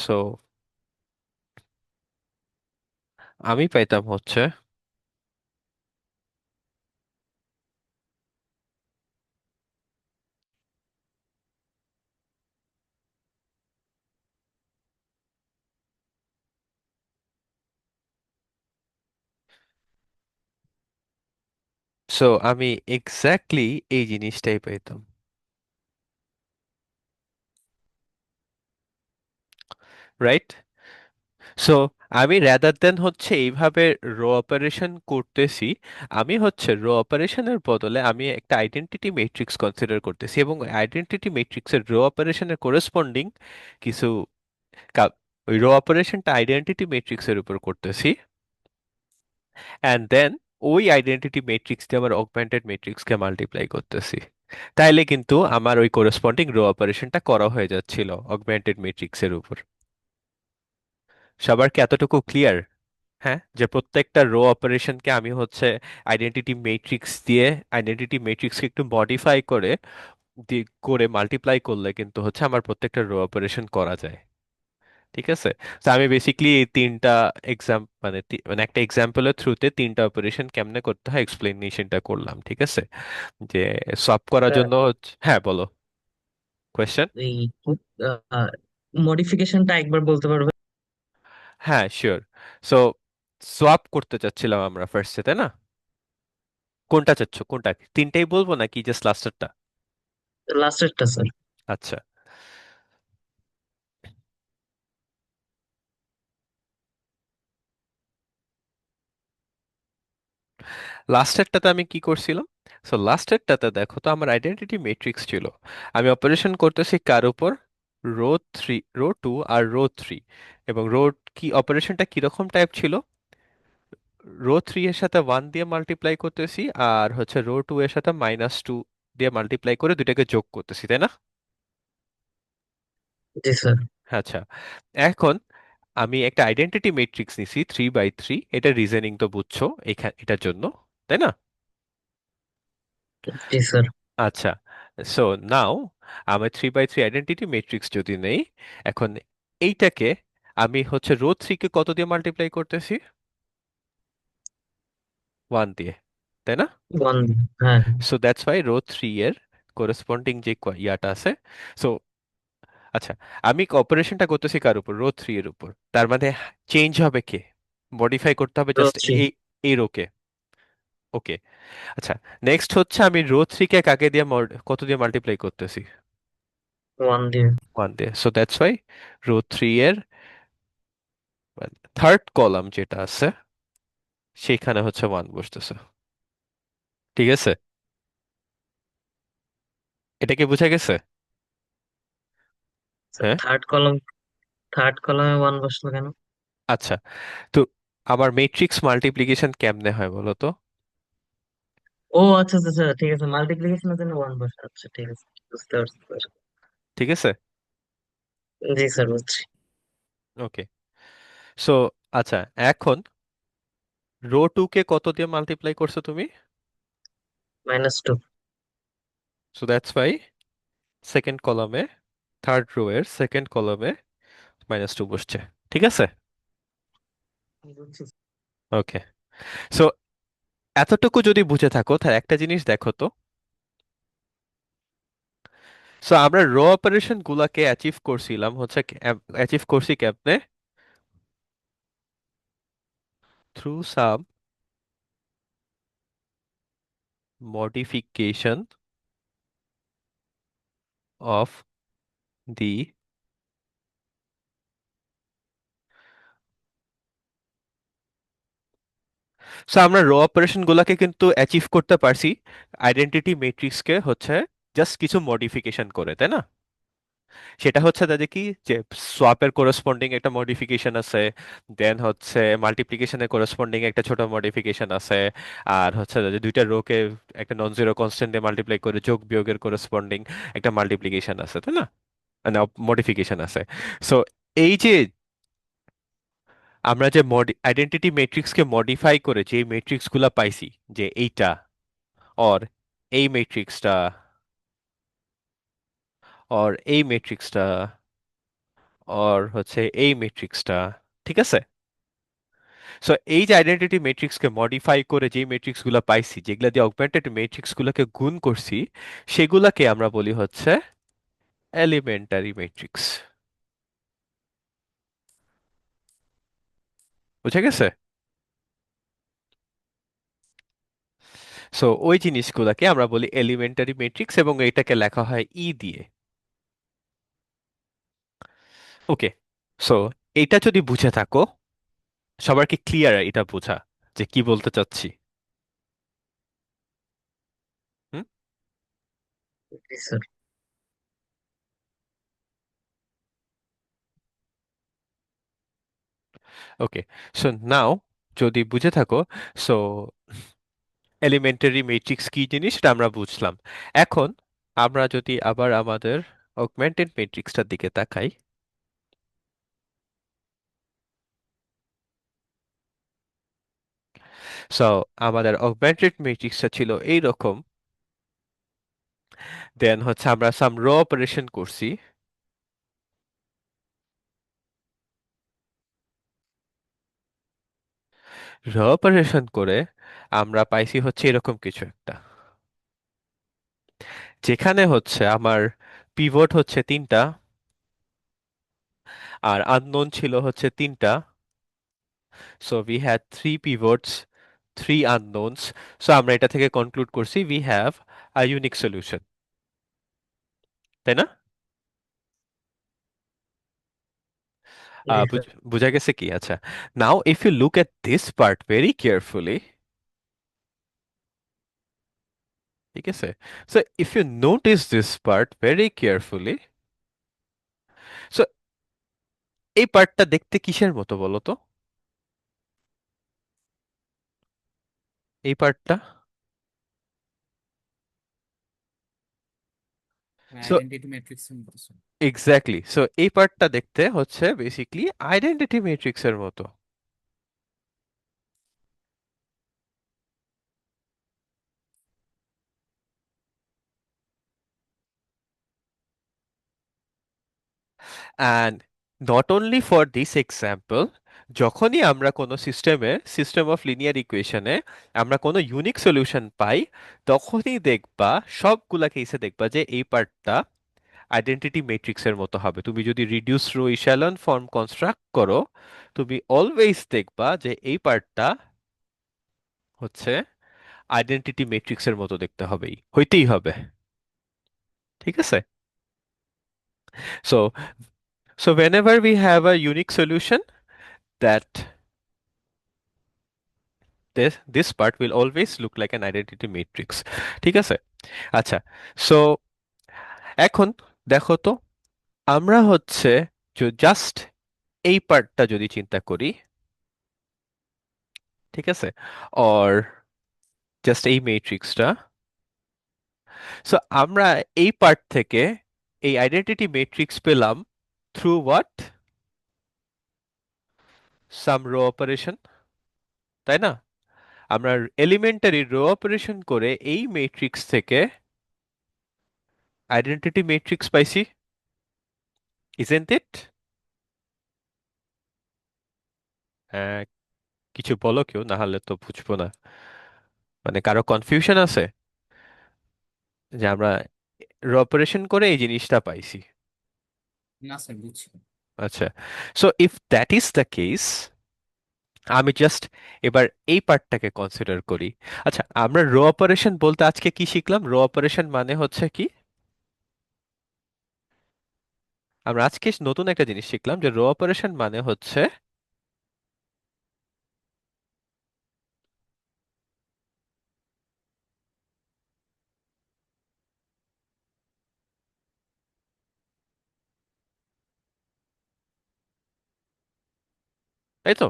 সো আমি পাইতাম হচ্ছে, সো আমি এক্স্যাক্টলি এই জিনিসটাই পাইতাম, রাইট? সো আমি রেদার দেন হচ্ছে এইভাবে রো অপারেশন করতেছি, আমি হচ্ছে রো অপারেশনের বদলে আমি একটা আইডেন্টিটি ম্যাট্রিক্স কনসিডার করতেছি, এবং আইডেন্টিটি ম্যাট্রিক্সের রো অপারেশনের করেসপন্ডিং কিছু ওই রো অপারেশনটা আইডেন্টিটি ম্যাট্রিক্সের উপর করতেছি, অ্যান্ড দেন ওই আইডেন্টিটি ম্যাট্রিক্স দিয়ে আমার অগমেন্টেড ম্যাট্রিক্সকে মাল্টিপ্লাই করতেছি। তাইলে কিন্তু আমার ওই করেসপন্ডিং রো অপারেশনটা করা হয়ে যাচ্ছিল অগমেন্টেড ম্যাট্রিক্সের উপর। সবার কি এতটুকু ক্লিয়ার? হ্যাঁ, যে প্রত্যেকটা রো অপারেশনকে আমি হচ্ছে আইডেন্টিটি ম্যাট্রিক্স দিয়ে, আইডেন্টিটি ম্যাট্রিক্সকে একটু মডিফাই করে করে মাল্টিপ্লাই করলে কিন্তু হচ্ছে আমার প্রত্যেকটা রো অপারেশন করা যায়। ঠিক আছে, তো আমি বেসিক্যালি এই তিনটা এক্সাম মানে মানে একটা এক্সাম্পলের থ্রুতে তিনটা অপারেশন কেমনে করতে হয় এক্সপ্লেনেশনটা করলাম, ঠিক আছে? যে সলভ করার স্যার, জন্য হ্যাঁ বলো, কোয়েশ্চেন। এই মডিফিকেশনটা একবার বলতে পারবে? হ্যাঁ শিওর। সো সোয়াপ করতে চাচ্ছিলাম আমরা ফার্স্টে, তাই না? কোনটা চাচ্ছ, কোনটা, তিনটাই বলবো নাকি জাস্ট লাস্টেরটা? লাস্টেরটা স্যার। আচ্ছা, লাস্টেরটাতে আমি কি করছিলাম? সো লাস্টেরটাতে দেখো তো, আমার আইডেন্টিটি ম্যাট্রিক্স ছিল, আমি অপারেশন করতেছি কার উপর, রো থ্রি, রো টু আর রো থ্রি, এবং রো কি অপারেশনটা কিরকম টাইপ ছিল, রো থ্রি এর সাথে 1 দিয়ে মাল্টিপ্লাই করতেছি, আর হচ্ছে রো টু এর সাথে -2 দিয়ে মাল্টিপ্লাই করে দুইটাকে যোগ করতেছি, তাই না? জি স্যার। আচ্ছা, এখন আমি একটা আইডেন্টিটি ম্যাট্রিক্স নিছি 3 বাই 3, এটা রিজনিং তো বুঝছো এটার জন্য, তাই না? জি স্যার। আচ্ছা, সো নাও আমি 3 বাই 3 আইডেন্টিটি ম্যাট্রিক্স যদি নেই, এখন এইটাকে আমি হচ্ছে রো থ্রিকে কত দিয়ে মাল্টিপ্লাই করতেছি, 1 দিয়ে, তাই না? ওয়ান। হ্যাঁ। So that's why rho three এর করেসপন্ডিং যে ইয়াটা আছে, সো আচ্ছা, আমি অপারেশনটা করতেছি কার উপর, রো থ্রি এর উপর, তার মানে চেঞ্জ হবে কে, মডিফাই করতে হবে রো জাস্ট থ্রি। এই এই রোকে। ওকে, আচ্ছা, নেক্সট হচ্ছে আমি রো থ্রিকে কাকে দিয়ে কত দিয়ে মাল্টিপ্লাই করতেছি, ওয়ান দিয়ে। 1 দিয়ে, so that's why rho three এর থার্ড কলাম যেটা আছে সেইখানে হচ্ছে 1 বসতেছে, ঠিক আছে? এটা কি বোঝা গেছে? হ্যাঁ। থার্ড কলামে ওয়ান বসলো কেন? আচ্ছা, তো আবার ম্যাট্রিক্স মাল্টিপ্লিকেশন কেমনে হয় বলো তো? ও আচ্ছা আচ্ছা আচ্ছা, ঠিক আছে, মাল্টিপ্লিকেশনের জন্য ওয়ান বসে, আচ্ছা ঠিক আছে, বুঝতে পারছি স্যার। ঠিক আছে। জি স্যার, বুঝছি। ওকে। সো আচ্ছা, এখন রো টু কে কত দিয়ে মাল্টিপ্লাই করছো তুমি? -2। সো দ্যাটস ওয়াই সেকেন্ড কলামে, থার্ড রো এর সেকেন্ড কলামে -2 বসছে। ঠিক আছে। বুঝছি। ওকে। সো এতটুকু যদি বুঝে থাকো তাহলে একটা জিনিস দেখো তো। সো আমরা রো অপারেশন গুলাকে অ্যাচিভ করছিলাম হচ্ছে, অ্যাচিভ করছি কেমনে? Through some modification of the, so আমরা র অপারেশন গুলাকে কিন্তু অ্যাচিভ করতে পারছি আইডেন্টিটি ম্যাট্রিক্সকে হচ্ছে জাস্ট কিছু মডিফিকেশন করে, তাই না? সেটা হচ্ছে তাদের কি, যে সোয়াপের কোরেসপন্ডিং একটা মডিফিকেশন আছে, দেন হচ্ছে মাল্টিপ্লিকেশনের কোরেসপন্ডিং একটা ছোট মডিফিকেশন আছে, আর হচ্ছে যে দুইটা রোকে একটা নন জিরো কনস্ট্যান্ট দিয়ে মাল্টিপ্লাই করে যোগ বিয়োগের কোরেসপন্ডিং একটা মাল্টিপ্লিকেশন আছে, তাই না? মানে মডিফিকেশন আছে। সো এই যে আমরা যে আইডেন্টিটি ম্যাট্রিক্সকে মডিফাই করে যে ম্যাট্রিক্স গুলা পাইছি, যে এইটা অর এই ম্যাট্রিক্সটা অর এই ম্যাট্রিক্সটা অর হচ্ছে এই ম্যাট্রিক্সটা, ঠিক আছে? সো এই যে আইডেন্টিটি ম্যাট্রিক্সকে মডিফাই করে যে ম্যাট্রিক্স গুলা পাইছি, যেগুলা দিয়ে অগমেন্টেড ম্যাট্রিক্স গুলাকে গুণ করছি, সেগুলাকে আমরা বলি হচ্ছে এলিমেন্টারি ম্যাট্রিক্স। বুঝা গেছে? সো ওই জিনিসগুলাকে আমরা বলি এলিমেন্টারি ম্যাট্রিক্স, এবং এটাকে লেখা হয় ই দিয়ে। ওকে। সো এটা যদি বুঝে থাকো, সবার কি ক্লিয়ার এটা বোঝা যে কি বলতে চাচ্ছি? হুম। জি স্যার। ওকে। সো নাও যদি বুঝে থাকো, সো এলিমেন্টারি ম্যাট্রিক্স কি জিনিস সেটা আমরা বুঝলাম। এখন আমরা যদি আবার আমাদের অগমেন্টেড ম্যাট্রিক্সটার দিকে তাকাই, সো আমাদের অগমেন্টেড ম্যাট্রিক্সটা ছিল এইরকম। দেন হচ্ছে আমরা সাম র অপারেশন করছি। র অপারেশন করে আমরা পাইছি হচ্ছে এরকম কিছু একটা, যেখানে হচ্ছে আমার পিভট হচ্ছে তিনটা, আর আননোন ছিল হচ্ছে তিনটা। So we had three pivots, three unknowns. So আমরা এটা থেকে কনক্লুড করছি we have a unique solution, তাই না? জি স্যার। বুঝা গেছে কি? আচ্ছা, now if you look at this part very carefully, ঠিক আছে? So if you notice this part very carefully, so এই পার্টটা দেখতে কিসের মতো বলো তো? এই পার্টটা, সো আইডেন্টিটি ম্যাট্রিক্স বলতেছো? এক্স্যাক্টলি, সো এই পার্টটা দেখতে হচ্ছে বেসিকলি আইডেন্টিটি ম্যাট্রিক্সের মতো। And not only for this example, যখনই আমরা কোনো সিস্টেম অফ লিনিয়ার ইকুয়েশনে আমরা কোনো ইউনিক সলিউশন পাই, তখনই দেখবা, সবগুলা কেসে দেখবা যে এই পার্টটা আইডেন্টিটি ম্যাট্রিক্সের মতো হবে। তুমি যদি reduce row echelon form construct করো, তুমি অলওয়েজ দেখবা যে এই পার্টটা হচ্ছে আইডেন্টিটি ম্যাট্রিক্সের মতো দেখতে হবেই, হইতেই হবে। ঠিক আছে? So, so whenever we have a unique solution, that this part will always look like an identity matrix. ঠিক আছে? আচ্ছা, so এখন দেখো তো, আমরা হচ্ছে জাস্ট এই পার্টটা যদি চিন্তা করি, ঠিক আছে, অর জাস্ট এই ম্যাট্রিক্সটা, সো আমরা এই পার্ট থেকে এই আইডেন্টিটি ম্যাট্রিক্স পেলাম through what, some row operation, তাই না? আমরা এলিমেন্টারি রো অপারেশন করে এই ম্যাট্রিক্স থেকে আইডেন্টিটি ম্যাট্রিক্স পাইছি, ইজেন্ট ইট? হ্যাঁ, কিছু বলো কেউ, না হলে তো বুঝবো না। মানে কারো কনফিউশন আছে যে আমরা রো অপারেশন করে এই জিনিসটা পাইছি? না স্যার, বুঝছি। আচ্ছা, so if that is the case, আমি জাস্ট এবার এই পার্টটাকে কনসিডার করি। আচ্ছা, আমরা রো অপারেশন বলতে আজকে কি শিখলাম? রো অপারেশন মানে হচ্ছে কি? আমরা আজকে নতুন একটা জিনিস শিখলাম যে রো অপারেশন মানে হচ্ছে, তাই তো?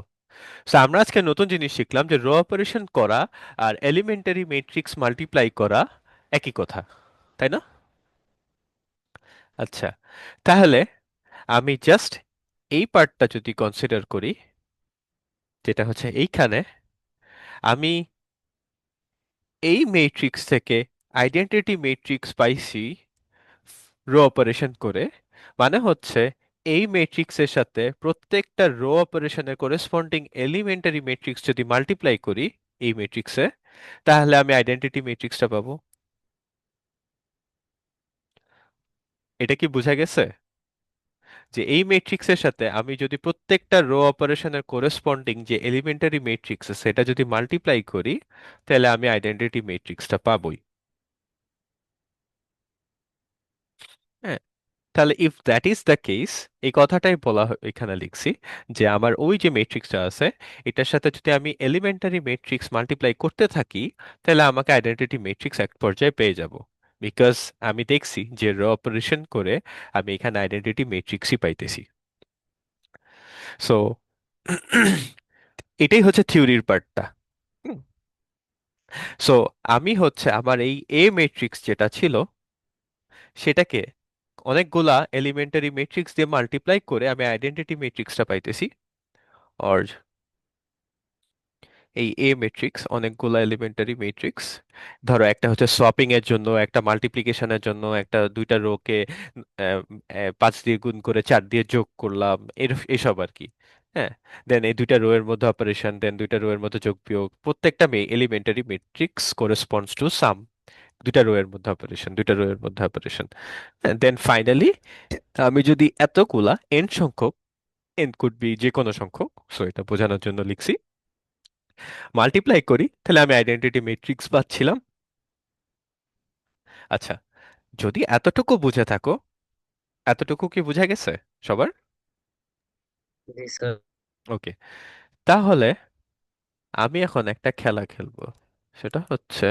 So, আমরা আজকে নতুন জিনিস শিখলাম যে রো অপারেশন করা আর এলিমেন্টারি ম্যাট্রিক্স মাল্টিপ্লাই করা একই কথা, তাই না? আচ্ছা, তাহলে আমি জাস্ট এই পার্টটা যদি কনসিডার করি, যেটা হচ্ছে এইখানে, আমি এই ম্যাট্রিক্স থেকে আইডেন্টিটি ম্যাট্রিক্স পাইছি রো অপারেশন করে, মানে হচ্ছে এই ম্যাট্রিক্সের সাথে প্রত্যেকটা রো অপারেশনের করেসপন্ডিং এলিমেন্টারি ম্যাট্রিক্স যদি মাল্টিপ্লাই করি এই ম্যাট্রিক্সে, তাহলে আমি আইডেন্টিটি ম্যাট্রিক্সটা পাবো। এটা কি বোঝা গেছে? যে এই ম্যাট্রিক্সের সাথে আমি যদি প্রত্যেকটা রো অপারেশনের করেসপন্ডিং যে এলিমেন্টারি ম্যাট্রিক্স সেটা যদি মাল্টিপ্লাই করি, তাহলে আমি আইডেন্টিটি ম্যাট্রিক্সটা পাবোই। হ্যাঁ, তাহলে if that is the case, এই কথাটাই বলা এখানে লিখছি যে আমার ওই যে ম্যাট্রিক্সটা আছে এটার সাথে যদি আমি এলিমেন্টারি ম্যাট্রিক্স মাল্টিপ্লাই করতে থাকি, তাহলে আমাকে আইডেন্টিটি ম্যাট্রিক্স এক পর্যায়ে পেয়ে যাব, বিকজ আমি দেখছি যে র অপারেশন করে আমি এখানে আইডেন্টিটি ম্যাট্রিক্সই পাইতেছি। সো এটাই হচ্ছে থিওরির পার্টটা। সো আমি হচ্ছে আমার এই এ ম্যাট্রিক্স যেটা ছিল সেটাকে অনেকগুলা এলিমেন্টারি ম্যাট্রিক্স দিয়ে মাল্টিপ্লাই করে আমি আইডেন্টিটি ম্যাট্রিক্সটা পাইতেছি। আর এই এ ম্যাট্রিক্স অনেকগুলা এলিমেন্টারি ম্যাট্রিক্স, ধরো একটা হচ্ছে সোয়াপিং এর জন্য, একটা মাল্টিপ্লিকেশনের জন্য, একটা দুইটা রোকে 5 দিয়ে গুণ করে 4 দিয়ে যোগ করলাম, এসব আর কি। হ্যাঁ, দেন এই দুইটা রো এর মধ্যে অপারেশন, দেন দুইটা রো এর মধ্যে যোগ বিয়োগ, প্রত্যেকটা elementary matrix corresponds to some, দুইটা রো এর মধ্যে অপারেশন, দুইটা রো এর মধ্যে অপারেশন। দেন ফাইনালি আমি যদি এতগুলা এন সংখ্যক, এন কুড বি যে কোনো সংখ্যক, সো এটা বোঝানোর জন্য লিখছি, মাল্টিপ্লাই করি, তাহলে আমি আইডেন্টিটি ম্যাট্রিক্স পাচ্ছিলাম। আচ্ছা, যদি এতটুকু বুঝে থাকো, এতটুকু কি বুঝা গেছে সবার? জি স্যার। ওকে, তাহলে আমি এখন একটা খেলা খেলবো। সেটা হচ্ছে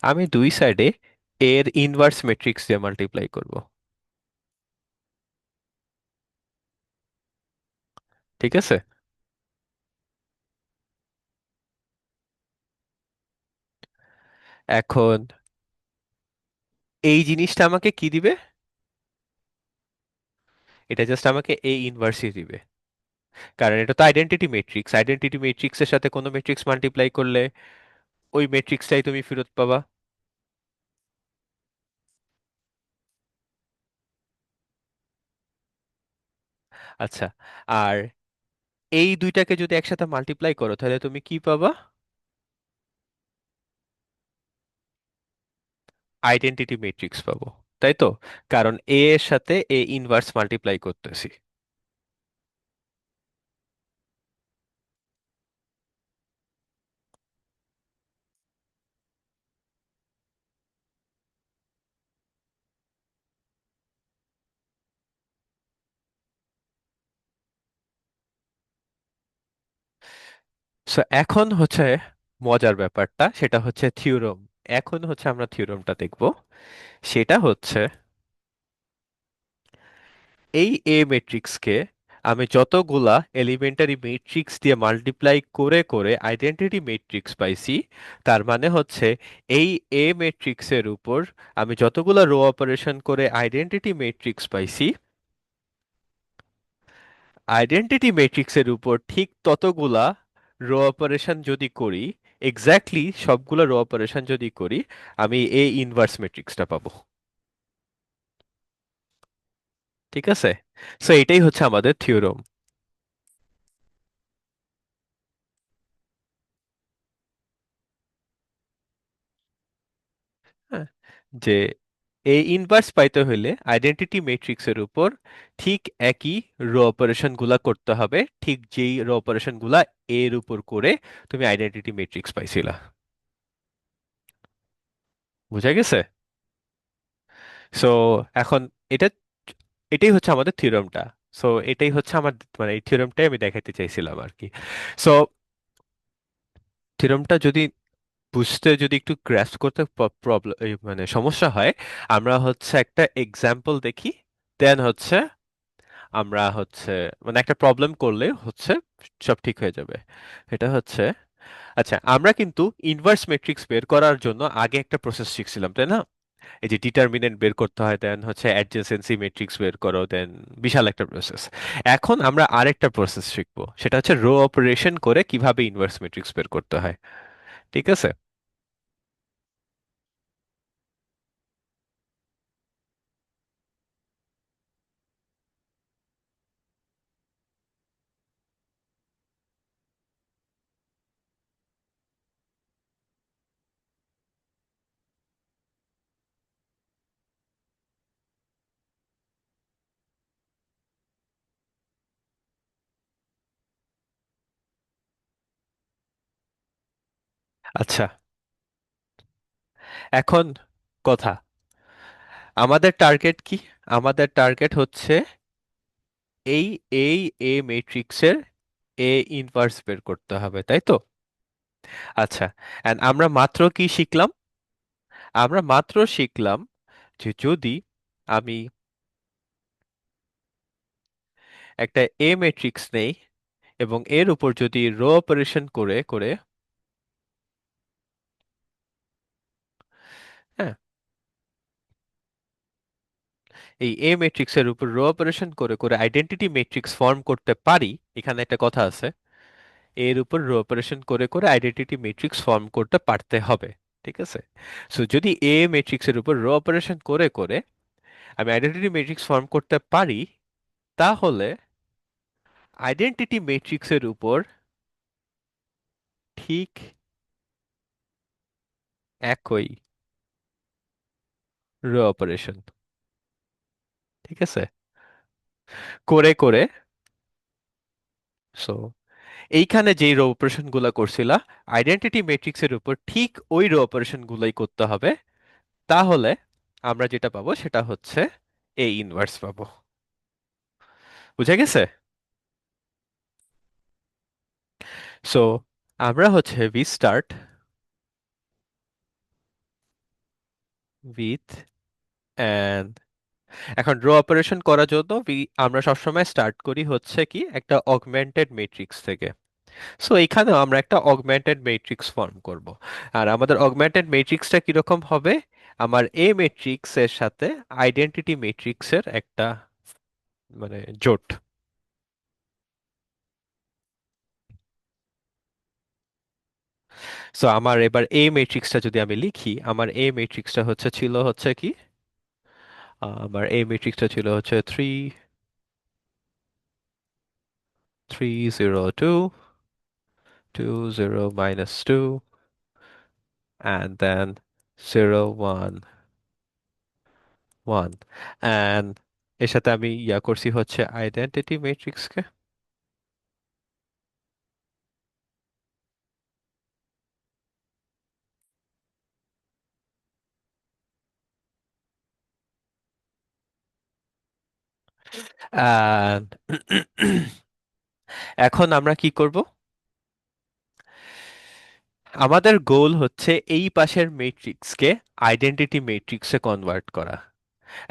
আমি দুই সাইডে এর ইনভার্স ম্যাট্রিক্স দিয়ে মাল্টিপ্লাই করব, ঠিক আছে? এখন এই জিনিসটা আমাকে কি দিবে? এটা জাস্ট আমাকে এ ইনভার্সই দিবে, কারণ এটা তো আইডেন্টিটি ম্যাট্রিক্স, আইডেন্টিটি ম্যাট্রিক্সের সাথে কোনো ম্যাট্রিক্স মাল্টিপ্লাই করলে ওই ম্যাট্রিক্সটাই তুমি ফেরত পাবা। আচ্ছা, আর এই দুইটাকে যদি একসাথে মাল্টিপ্লাই করো তাহলে তুমি কি পাবা? আইডেন্টিটি ম্যাট্রিক্স পাবো, তাই তো? কারণ এ এর সাথে এ ইনভার্স মাল্টিপ্লাই করতেছি। সো এখন হচ্ছে মজার ব্যাপারটা, সেটা হচ্ছে থিওরেম, এখন হচ্ছে আমরা থিওরেমটা দেখব। সেটা হচ্ছে এই এ ম্যাট্রিক্সকে আমি যতগুলা এলিমেন্টারি ম্যাট্রিক্স দিয়ে মাল্টিপ্লাই করে করে আইডেন্টিটি ম্যাট্রিক্স পাইছি, তার মানে হচ্ছে এই এ ম্যাট্রিক্সের উপর আমি যতগুলা রো অপারেশন করে আইডেন্টিটি ম্যাট্রিক্স পাইছি, আইডেন্টিটি ম্যাট্রিক্সের উপর ঠিক ততগুলা রো অপারেশন যদি করি, এক্স্যাক্টলি সবগুলা রো অপারেশন যদি করি, আমি এ ইনভার্স ম্যাট্রিক্সটা পাবো। ঠিক আছে, সো এটাই হচ্ছে আমাদের থিওরেম। হ্যাঁ, যে এ ইনভার্স পাইতে হইলে আইডেন্টিটি ম্যাট্রিক্সের উপর ঠিক একই রো অপারেশন গুলা করতে হবে, ঠিক যেই রো অপারেশন গুলা এর উপর করে তুমি আইডেন্টিটি ম্যাট্রিক্স পাইছিলা। বুঝা গেছে? সো এখন এটা এটাই হচ্ছে আমাদের থিওরেমটা। সো এটাই হচ্ছে আমার, মানে এই থিওরেমটাই আমি দেখাতে চাইছিলাম আর কি। সো থিওরেমটা যদি বুঝতে, যদি একটু গ্রাস্প করতে প্রবলেম, মানে সমস্যা হয়, আমরা হচ্ছে একটা এক্সাম্পল দেখি, দেন হচ্ছে আমরা হচ্ছে মানে একটা প্রবলেম করলে হচ্ছে সব ঠিক হয়ে যাবে। এটা হচ্ছে, আচ্ছা আমরা কিন্তু ইনভার্স ম্যাট্রিক্স বের করার জন্য আগে একটা প্রসেস শিখছিলাম, তাই না? এই যে ডিটারমিনেন্ট বের করতে হয়, দেন হচ্ছে অ্যাডজেসেন্সি ম্যাট্রিক্স বের করো, দেন বিশাল একটা প্রসেস। এখন আমরা আরেকটা প্রসেস শিখবো, সেটা হচ্ছে রো অপারেশন করে কিভাবে ইনভার্স ম্যাট্রিক্স বের করতে হয়। ঠিক আছে? আচ্ছা, এখন কথা, আমাদের টার্গেট কি? আমাদের টার্গেট হচ্ছে এই এই এ ম্যাট্রিক্সের এ ইনভার্স বের করতে হবে, তাই তো? আচ্ছা, and আমরা মাত্র কি শিখলাম? আমরা মাত্র শিখলাম যে যদি আমি একটা এ ম্যাট্রিক্স নেই এবং এর উপর যদি রো অপারেশন করে করে, হ্যাঁ, এই এ ম্যাট্রিক্সের উপর রো অপারেশন করে করে আইডেন্টিটি ম্যাট্রিক্স ফর্ম করতে পারি, এখানে একটা কথা আছে, এর উপর রো অপারেশন করে করে আইডেন্টিটি ম্যাট্রিক্স ফর্ম করতে পারতে হবে। ঠিক আছে, সো যদি এ ম্যাট্রিক্সের উপর রো অপারেশন করে করে আমি আইডেন্টিটি ম্যাট্রিক্স ফর্ম করতে পারি, তাহলে আইডেন্টিটি ম্যাট্রিক্সের উপর ঠিক একই রো অপারেশন, ঠিক আছে, করে করে, সো এইখানে যেই রো অপারেশন গুলা করছিলা আইডেন্টিটি ম্যাট্রিক্সের উপর ঠিক ওই রো অপারেশন গুলাই করতে হবে, তাহলে আমরা যেটা পাবো সেটা হচ্ছে এ ইনভার্স পাবো। বুঝা গেছে? সো আমরা হচ্ছে we start with and, এখন রো অপারেশন করার জন্য আমরা সবসময় স্টার্ট করি হচ্ছে কি একটা অগমেন্টেড ম্যাট্রিক্স থেকে। সো এখানেও আমরা একটা অগমেন্টেড ম্যাট্রিক্স ফর্ম করব। আর আমাদের অগমেন্টেড ম্যাট্রিক্সটা কিরকম হবে? আমার এ ম্যাট্রিক্স এর সাথে আইডেন্টিটি ম্যাট্রিক্সের একটা মানে জোট। সো আমার এবার এ ম্যাট্রিক্সটা যদি আমি লিখি, আমার এ ম্যাট্রিক্সটা হচ্ছে কি, আমার এ ম্যাট্রিক্সটা ছিল হচ্ছে 3 3 0 2 2 0 -2 and then 0 1 1, and এর সাথে আমি ইয়া করছি হচ্ছে আইডেন্টিটি ম্যাট্রিক্সকে। And এখন আমরা কি করব? আমাদের গোল হচ্ছে এই পাশের ম্যাট্রিক্সকে আইডেন্টিটি ম্যাট্রিক্সে কনভার্ট করা।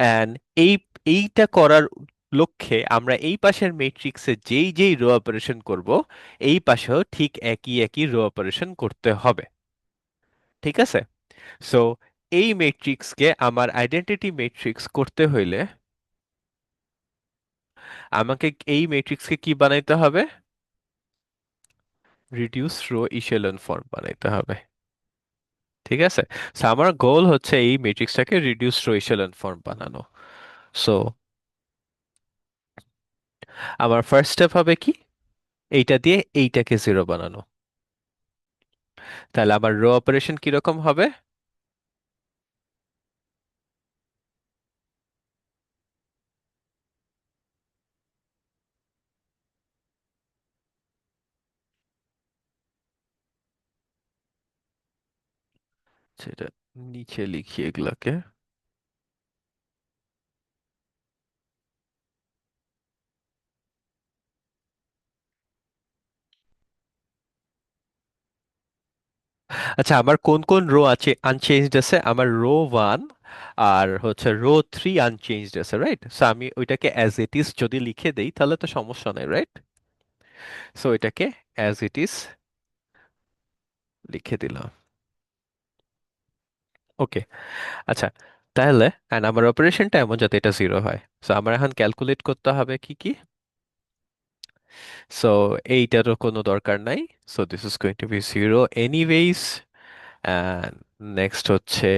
অ্যান্ড এই এইটা করার লক্ষ্যে আমরা এই পাশের ম্যাট্রিক্সে যেই যেই রো অপারেশন করব, এই পাশেও ঠিক একই একই রো অপারেশন করতে হবে। ঠিক আছে? সো এই ম্যাট্রিক্সকে আমার আইডেন্টিটি ম্যাট্রিক্স করতে হইলে আমাকে এই ম্যাট্রিক্সকে কি বানাইতে হবে? রিডিউস রো ইচেলন ফর্ম বানাইতে হবে। ঠিক আছে? সো আমার গোল হচ্ছে এই ম্যাট্রিক্সটাকে রিডিউস রো ইচেলন ফর্ম বানানো। সো আমার ফার্স্ট স্টেপ হবে কি? এইটা দিয়ে এইটাকে জিরো বানানো। তাহলে আমার রো অপারেশন কিরকম হবে? সেটা নিচে লিখি এগুলাকে। আচ্ছা, আমার কোন কোন রো আছে আনচেঞ্জড আছে? আমার রো 1 আর হচ্ছে রো 3 আনচেঞ্জড আছে, রাইট? সো আমি ওইটাকে অ্যাজ ইট ইজ যদি লিখে দেই তাহলে তো সমস্যা নেই, রাইট? সো এটাকে অ্যাজ ইট ইজ লিখে দিলাম। ওকে। আচ্ছা, তাহলে and আমার অপারেশনটা এমন যাতে এটা জিরো হয়। সো আমার এখন ক্যালকুলেট করতে হবে কি কি। সো এইটারও কোনো দরকার নাই। So this is going to be zero anyways. And next হচ্ছে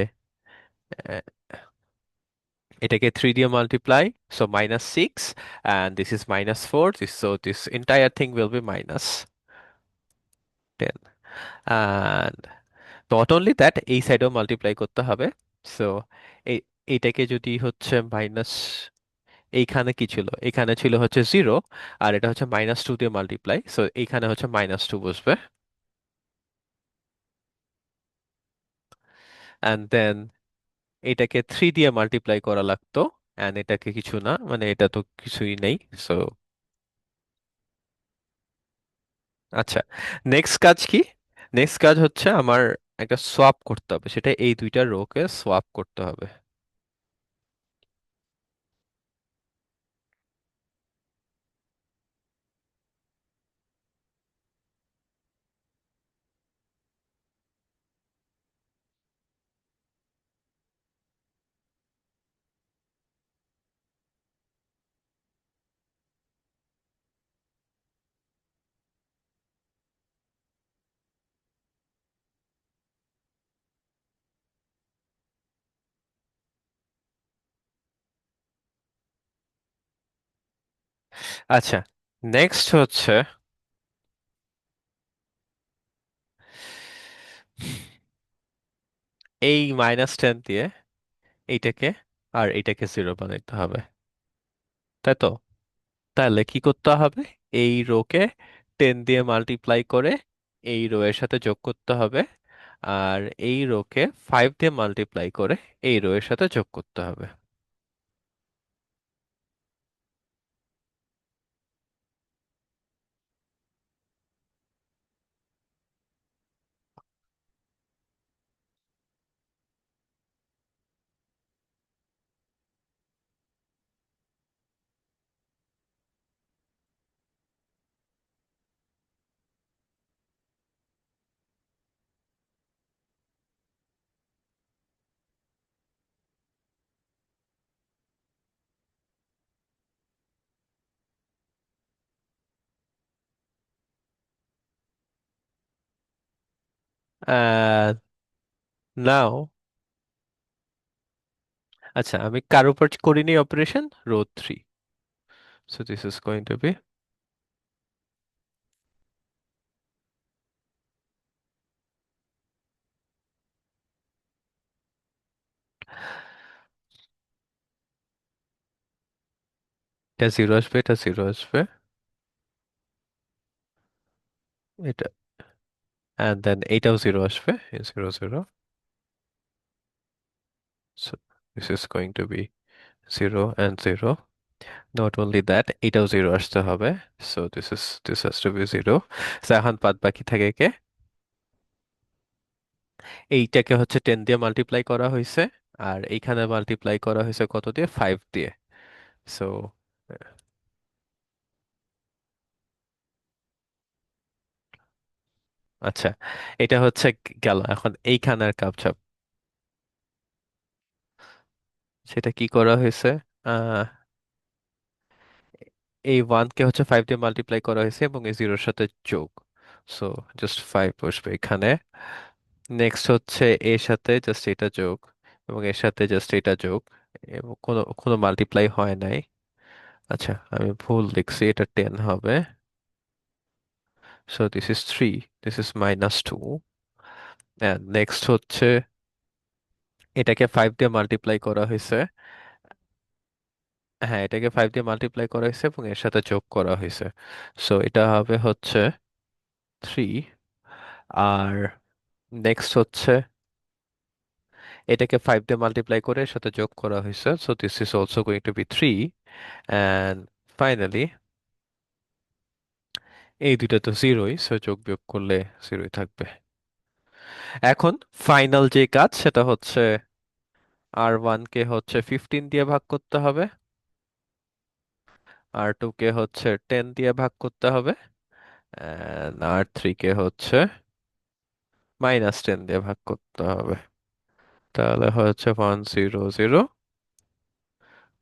এটাকে 3 দিয়ে multiply, so -6, and this is -4, so this entire thing will be -10. And not only that, এই সাইডেও মাল্টিপ্লাই করতে হবে। সো এই এইটাকে যদি হচ্ছে মাইনাস, এইখানে কি ছিল? এখানে ছিল হচ্ছে 0, আর এটা হচ্ছে -2 দিয়ে মাল্টিপ্লাই, সো এইখানে হচ্ছে -2 বসবে। অ্যান্ড দেন এটাকে 3 দিয়ে মাল্টিপ্লাই করা লাগতো, অ্যান্ড এটাকে কিছু না, মানে এটা তো কিছুই নেই। সো আচ্ছা, নেক্সট কাজ কি? নেক্সট কাজ হচ্ছে আমার একটা সোয়াপ করতে হবে, সেটা এই দুইটা রোকে সোয়াপ করতে হবে। আচ্ছা, নেক্সট হচ্ছে এই -10 দিয়ে এইটাকে আর এইটাকে জিরো বানাইতে হবে, তাই তো? তাহলে কি করতে হবে? এই রোকে 10 দিয়ে মাল্টিপ্লাই করে এই রো এর সাথে যোগ করতে হবে, আর এই রোকে 5 দিয়ে মাল্টিপ্লাই করে এই রো এর সাথে যোগ করতে হবে। নাও, আচ্ছা, আমি কার উপর করিনি operation? Row 3। So this is going to be, এটা জিরো আসবে, এটা জিরো আসবে, এটা, and then এইটাও জিরো আসবে, 0 0। So this is going to be 0 and 0. Not only that, এটাও জিরো আসতে হবে। So this has to be 0. So এখন বাদ বাকি থাকে কে? এইটাকে হচ্ছে 10 দিয়ে মাল্টিপ্লাই করা হয়েছে, আর এইখানে মাল্টিপ্লাই করা হয়েছে কত দিয়ে, 5 দিয়ে। সো আচ্ছা, এটা হচ্ছে গেল। এখন এইখানের কাপচাপ সেটা কি করা হয়েছে, আহ এই 1 কে হচ্ছে 5 দিয়ে মাল্টিপ্লাই করা হয়েছে এবং এই জিরোর সাথে যোগ। সো জাস্ট 5 বসবে এখানে। নেক্সট হচ্ছে এর সাথে জাস্ট এটা যোগ, এবং এর সাথে জাস্ট এটা যোগ, এবং কোনো কোনো মাল্টিপ্লাই হয় নাই। আচ্ছা, আমি ভুল লিখছি, এটা 10 হবে। So this is 3, this is -2। And next হচ্ছে এটাকে 5 দিয়ে মাল্টিপ্লাই করা হয়েছে। হ্যাঁ, এটাকে 5 দিয়ে মাল্টিপ্লাই করা হয়েছে এবং এর সাথে যোগ করা হয়েছে। সো এটা হবে হচ্ছে 3। আর নেক্সট হচ্ছে এটাকে 5 দিয়ে মাল্টিপ্লাই করে এর সাথে যোগ করা হয়েছে, so this is also going to be 3। And finally এই দুইটা তো জিরোই, সো যোগ বিয়োগ করলে জিরোই থাকবে। এখন ফাইনাল যে কাজ সেটা হচ্ছে R1 কে হচ্ছে 15 দিয়ে ভাগ করতে হবে, R2 কে হচ্ছে 10 দিয়ে ভাগ করতে হবে, R3 কে হচ্ছে -10 দিয়ে ভাগ করতে হবে। তাহলে হচ্ছে 100,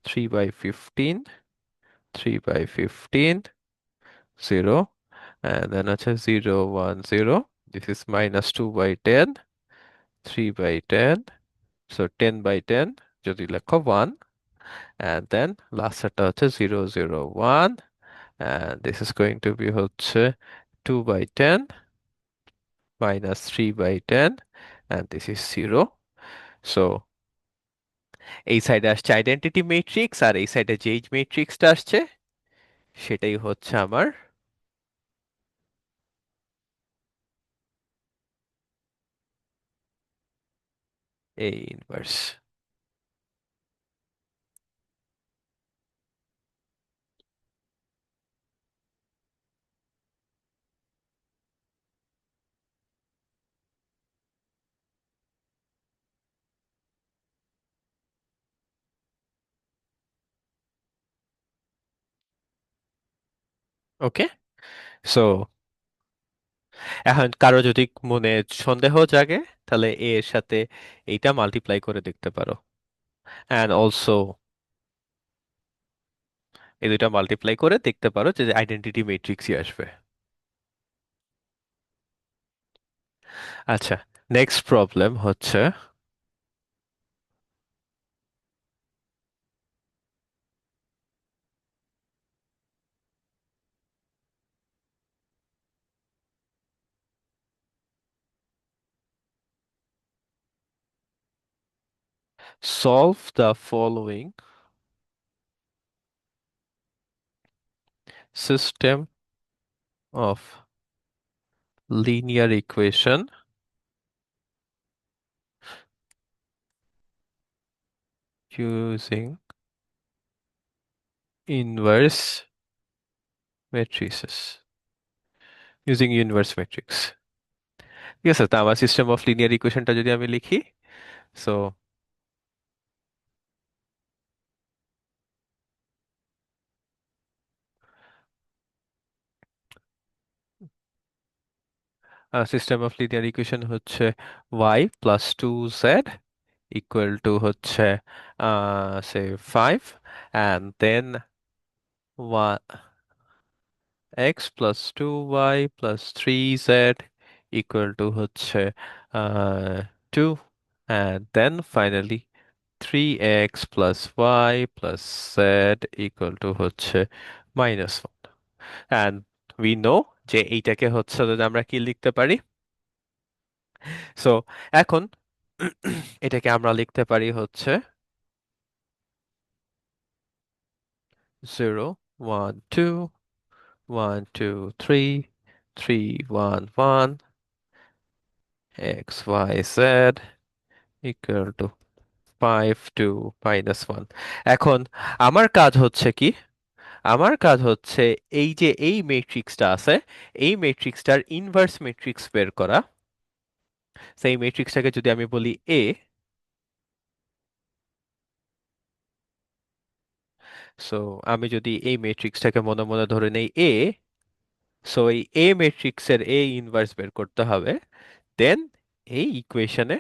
3/15, 3/15, 0, and then হচ্ছে 0, 1, 0, this is -2/10, 3/10, so 10/10 যদি লেখো 1, and then লাস্টেরটা হচ্ছে 0, 0, 1, and this is going to be হচ্ছে 2/10 -3/10, and this is 0. So এই সাইডে আসছে আইডেন্টিটি ম্যাট্রিক্স, আর এই সাইডে যেই ম্যাট্রিক্সটা আসছে সেটাই হচ্ছে আমার এই ইনভার্স। ওকে, সো এখন কারো যদি মনে সন্দেহ জাগে তাহলে এ এর সাথে এইটা মাল্টিপ্লাই করে দেখতে পারো, অ্যান্ড অলসো এই দুইটা মাল্টিপ্লাই করে দেখতে পারো যে আইডেন্টিটি ম্যাট্রিক্সই আসবে। আচ্ছা, নেক্সট প্রবলেম হচ্ছে solve the following system of linear equation using inverse matrices, using inverse matrix। ঠিক আছে, তা আমার সিস্টেম অফ লিনিয়ার ইকুয়েশনটা যদি আমি লিখি, so system of linear equation হচ্ছে y plus 2z equal to হচ্ছে সে 5, and then x plus 2y plus 3z equal to হচ্ছে 2, and then finally 3x plus y plus z equal to হচ্ছে -1, and we know যে এইটাকে হচ্ছে যদি আমরা কি লিখতে পারি, সো এখন এটাকে আমরা লিখতে পারি হচ্ছে 0, 1, 2, 1, 2, 3, 3, 1, 1, x, y, z equal to 5, 2, -1। এখন আমার কাজ হচ্ছে কি, আমার কাজ হচ্ছে এই যে এই ম্যাট্রিক্সটা আছে এই ম্যাট্রিক্সটার ইনভার্স ম্যাট্রিক্স বের করা, সেই ম্যাট্রিক্সটাকে যদি আমি বলি এ, সো আমি যদি এই ম্যাট্রিক্সটাকে মনে মনে ধরে নেই এ, সো এই এ ম্যাট্রিক্সের এ ইনভার্স বের করতে হবে, দেন এই ইকুয়েশনে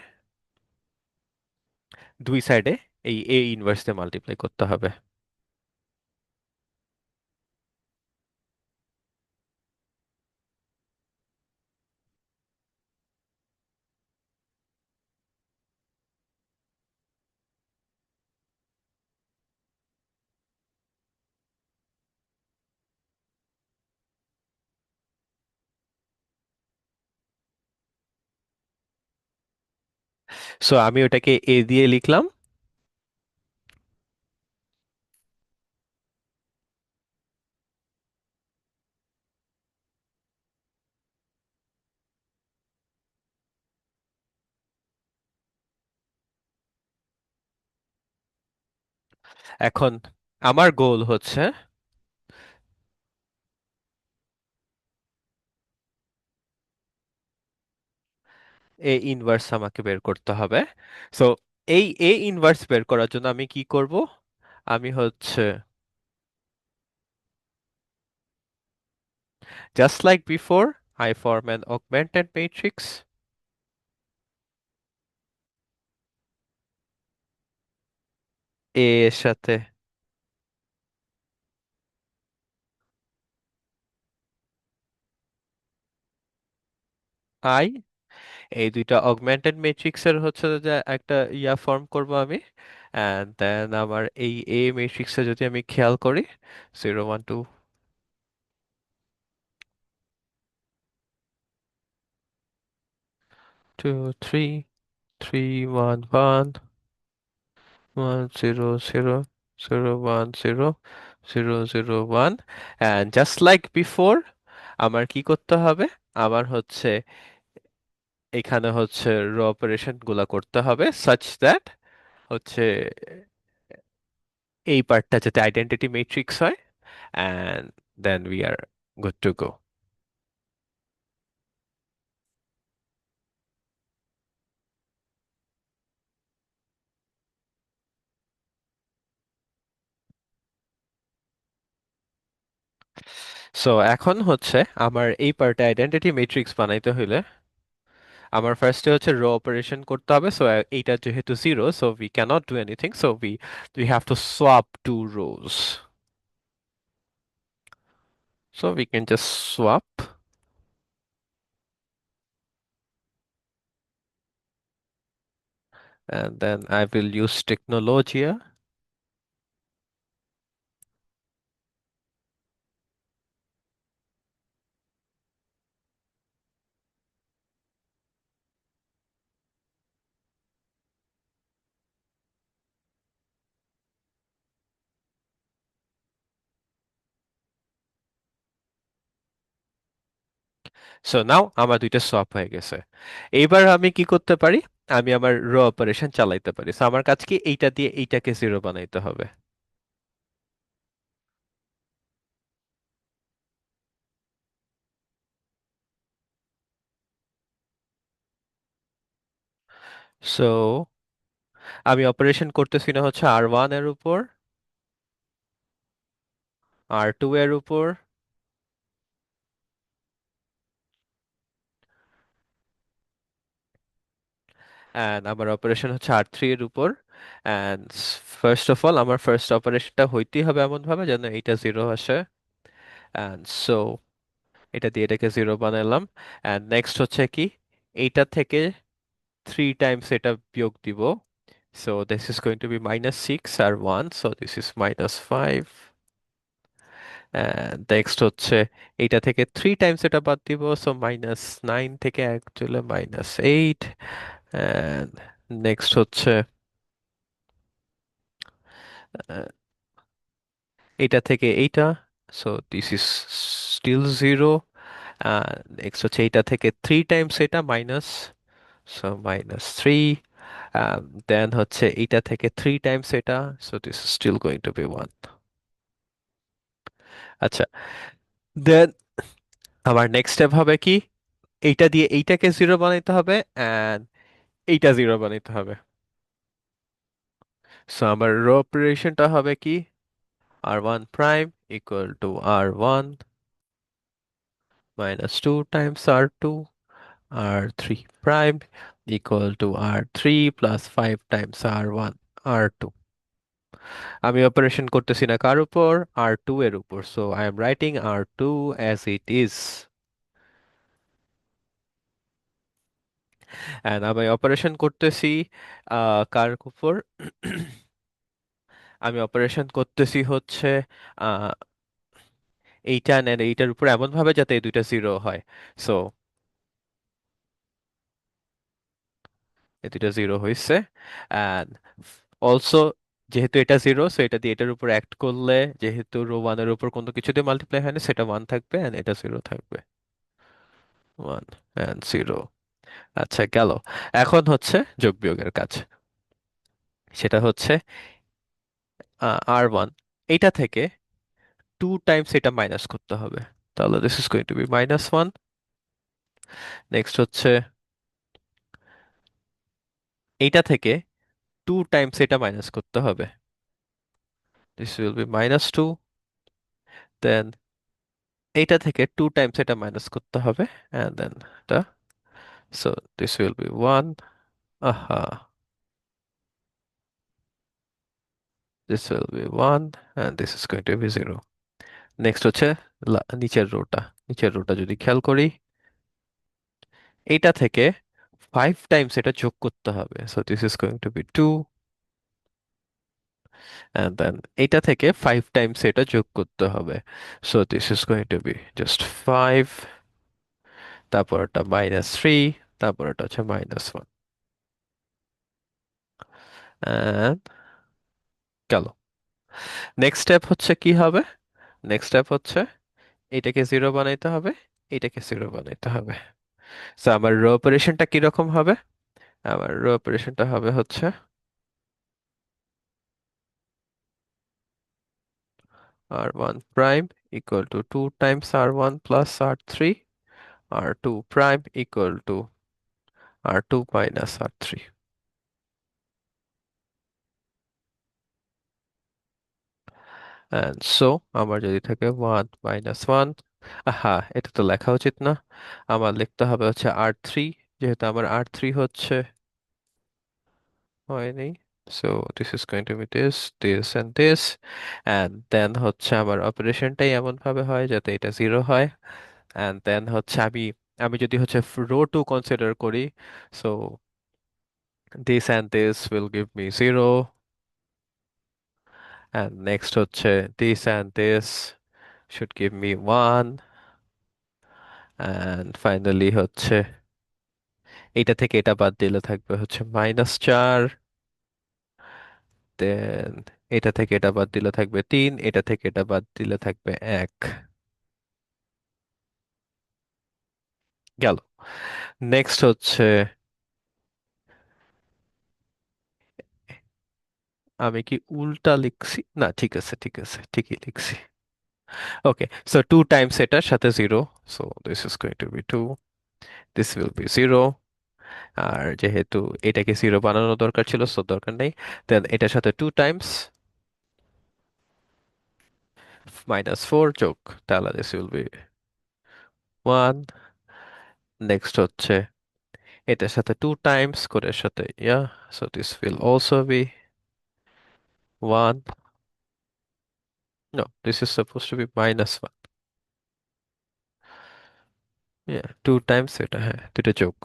দুই সাইডে এই এ ইনভার্স দিয়ে মাল্টিপ্লাই করতে হবে। সো আমি ওটাকে এ দিয়ে লিখলাম। এখন আমার গোল হচ্ছে এ ইনভার্স আমাকে বের করতে হবে। সো এই এ ইনভার্স বের করার জন্য আমি কি করব? আমি হচ্ছে just like before, I form an augmented matrix. এ এর সাথে আই, এই দুইটা অগমেন্টেড ম্যাট্রিক্সের হচ্ছে যে একটা ইয়া ফর্ম করব আমি। অ্যান্ড দেন আমার এই এ ম্যাট্রিক্সে যদি আমি খেয়াল করি, 0 1 2 2 3 3 1 1 1 0 0 0 1 0 0 0 1, and just like before আমার কি করতে হবে? আমার হচ্ছে এখানে হচ্ছে র অপারেশন গুলা করতে হবে such that হচ্ছে এই পার্টটা যাতে আইডেন্টিটি ম্যাট্রিক্স হয়, and then we are good to go. So এখন হচ্ছে আমার এই পার্টে আইডেন্টিটি ম্যাট্রিক্স বানাইতে হইলে আমার ফার্স্টে হচ্ছে রো অপারেশন করতে হবে। সো এইটা যেহেতু zero, so we cannot do anything, so we have to swap two rows. So we can just swap, and then I will use Technologia. So now আমার দুইটা সোয়াপ হয়ে গেছে। এইবার আমি কি করতে পারি? আমি আমার রো অপারেশন চালাইতে পারি। সো আমার কাজ কি, এইটা দিয়ে এইটাকে জিরো বানাইতে হবে। সো আমি অপারেশন করতেছি না হচ্ছে R1 এর উপর, R2 এর উপর, অ্যান্ড আমার অপারেশন হচ্ছে R3 এর উপর। অ্যান্ড ফার্স্ট অফ অল আমার ফার্স্ট অপারেশনটা হইতেই হবে এমন ভাবে যেন এইটা জিরো আসে। অ্যান্ড সো এটা দিয়ে এটাকে জিরো বানালাম। অ্যান্ড নেক্সট হচ্ছে কি, এইটা থেকে 3 টাইমস এটা বিয়োগ দিব। So this is going to be -6 আর 1, সো দিস ইজ -5। নেক্সট হচ্ছে এইটা থেকে 3 টাইমস এটা বাদ দিব, সো -9 থেকে এক চলে -8। অ্যান্ড নেক্সট হচ্ছে আহ, এইটা থেকে এইটা, so this is still zero. Next হচ্ছে এইটা থেকে 3 টাইমস এটা মাইনাস, সো -3। দেন হচ্ছে এইটা থেকে 3 টাইমস এটা, so this is still going to be 1। আচ্ছা, দেন আমার নেক্সট স্টেপ হবে কি, এইটা দিয়ে এইটাকে জিরো বানাইতে হবে অ্যান্ড এইটা জিরো বানাইতে হবে। সো আমার রো অপারেশনটা হবে কি, r1 prime equal to r1 minus two times r2, r3 prime equal to r3 plus 5 times r1 r2. আমি অপারেশন করতেছি না কার উপর, r2 এর উপর, so I am writing r2 as it is. and আমি অপারেশন করতেছি কার উপর আমি অপারেশন করতেছি হচ্ছে আহ, এইটা and এইটার উপর এমন ভাবে যাতে এই দুইটা জিরো হয়, সো এই দুইটা জিরো হয়েছে। অ্যান্ড অলসো যেহেতু এটা জিরো, সো এটা দিয়ে এটার উপর অ্যাক্ট করলে যেহেতু রো ওয়ানের উপর কোনো কিছু দিয়ে মাল্টিপ্লাই হয় না, সেটা ওয়ান থাকবে অ্যান্ড এটা জিরো থাকবে, ওয়ান অ্যান্ড জিরো। আচ্ছা গেল। এখন হচ্ছে যোগ বিয়োগের কাজ। সেটা হচ্ছে r1 এইটা থেকে টু টাইমস এটা মাইনাস করতে হবে, তাহলে this is going to be -1। Next হচ্ছে এইটা থেকে টু টাইমস এটা মাইনাস করতে হবে, দিস উইল বি -2। দেন এইটা থেকে টু টাইমস এটা মাইনাস করতে হবে and then এটা, so this will be 1, aha, this will be 1 and this is going to be 0। Next হচ্ছে নিচের রোটা যদি খেয়াল করি, এইটা থেকে 5 টাইমস এটা যোগ করতে হবে, so this is going to be 2 and then এইটা থেকে 5 টাইমস এটা যোগ করতে হবে, so this is going to be just 5, তারপর এটা -3, তারপর এটা হচ্ছে -1 and গেল। নেক্সট স্টেপ হচ্ছে কি হবে, নেক্সট স্টেপ হচ্ছে এটাকে জিরো বানাইতে হবে, এটাকে জিরো বানাইতে হবে। তো আমার রো অপারেশনটা কিরকম হবে, আমার রো অপারেশনটা হবে হচ্ছে r1 prime equal to 2 times r1 plus r3, r2 prime equal to r2 minus r3। and so আমার যদি থাকে 1 -1, এটা তো লেখা উচিত না, আমার লিখতে হবে হচ্ছে r3, যেহেতু আমার r3 হচ্ছে হয়নি, so this is going to be this and this, and then হচ্ছে আমার অপারেশনটাই এমন ভাবে হয় যাতে এটা জিরো হয়, and then হচ্ছে আমি আমি যদি হচ্ছে রো টু কনসিডার করি, so this and this will give me 0 and next হচ্ছে this and this should give me 1 and finally হচ্ছে এটা থেকে এটা বাদ দিলে থাকবে হচ্ছে -4, দেন এটা থেকে এটা বাদ দিলে থাকবে 3, এটা থেকে এটা বাদ দিলে থাকবে 1। গেল। নেক্সট হচ্ছে আমি কি উল্টা লিখছি, না ঠিক আছে ঠিক আছে ঠিকই লিখছি। ওকে, সো টু টাইমস এটার সাথে zero, so this is going to be 2, this will be 0। আর যেহেতু এটাকে জিরো বানানো দরকার ছিল, সো দরকার নেই। দেন এটার সাথে টু টাইমস -4 যোগ, তাহলে দিস উইল বি 1। নেক্সট হচ্ছে এটার সাথে টু টাইমস করে সাথে so this will also be 1। No, this is suppose to be -1, two times এটা, হ্যাঁ দুটো যোগ,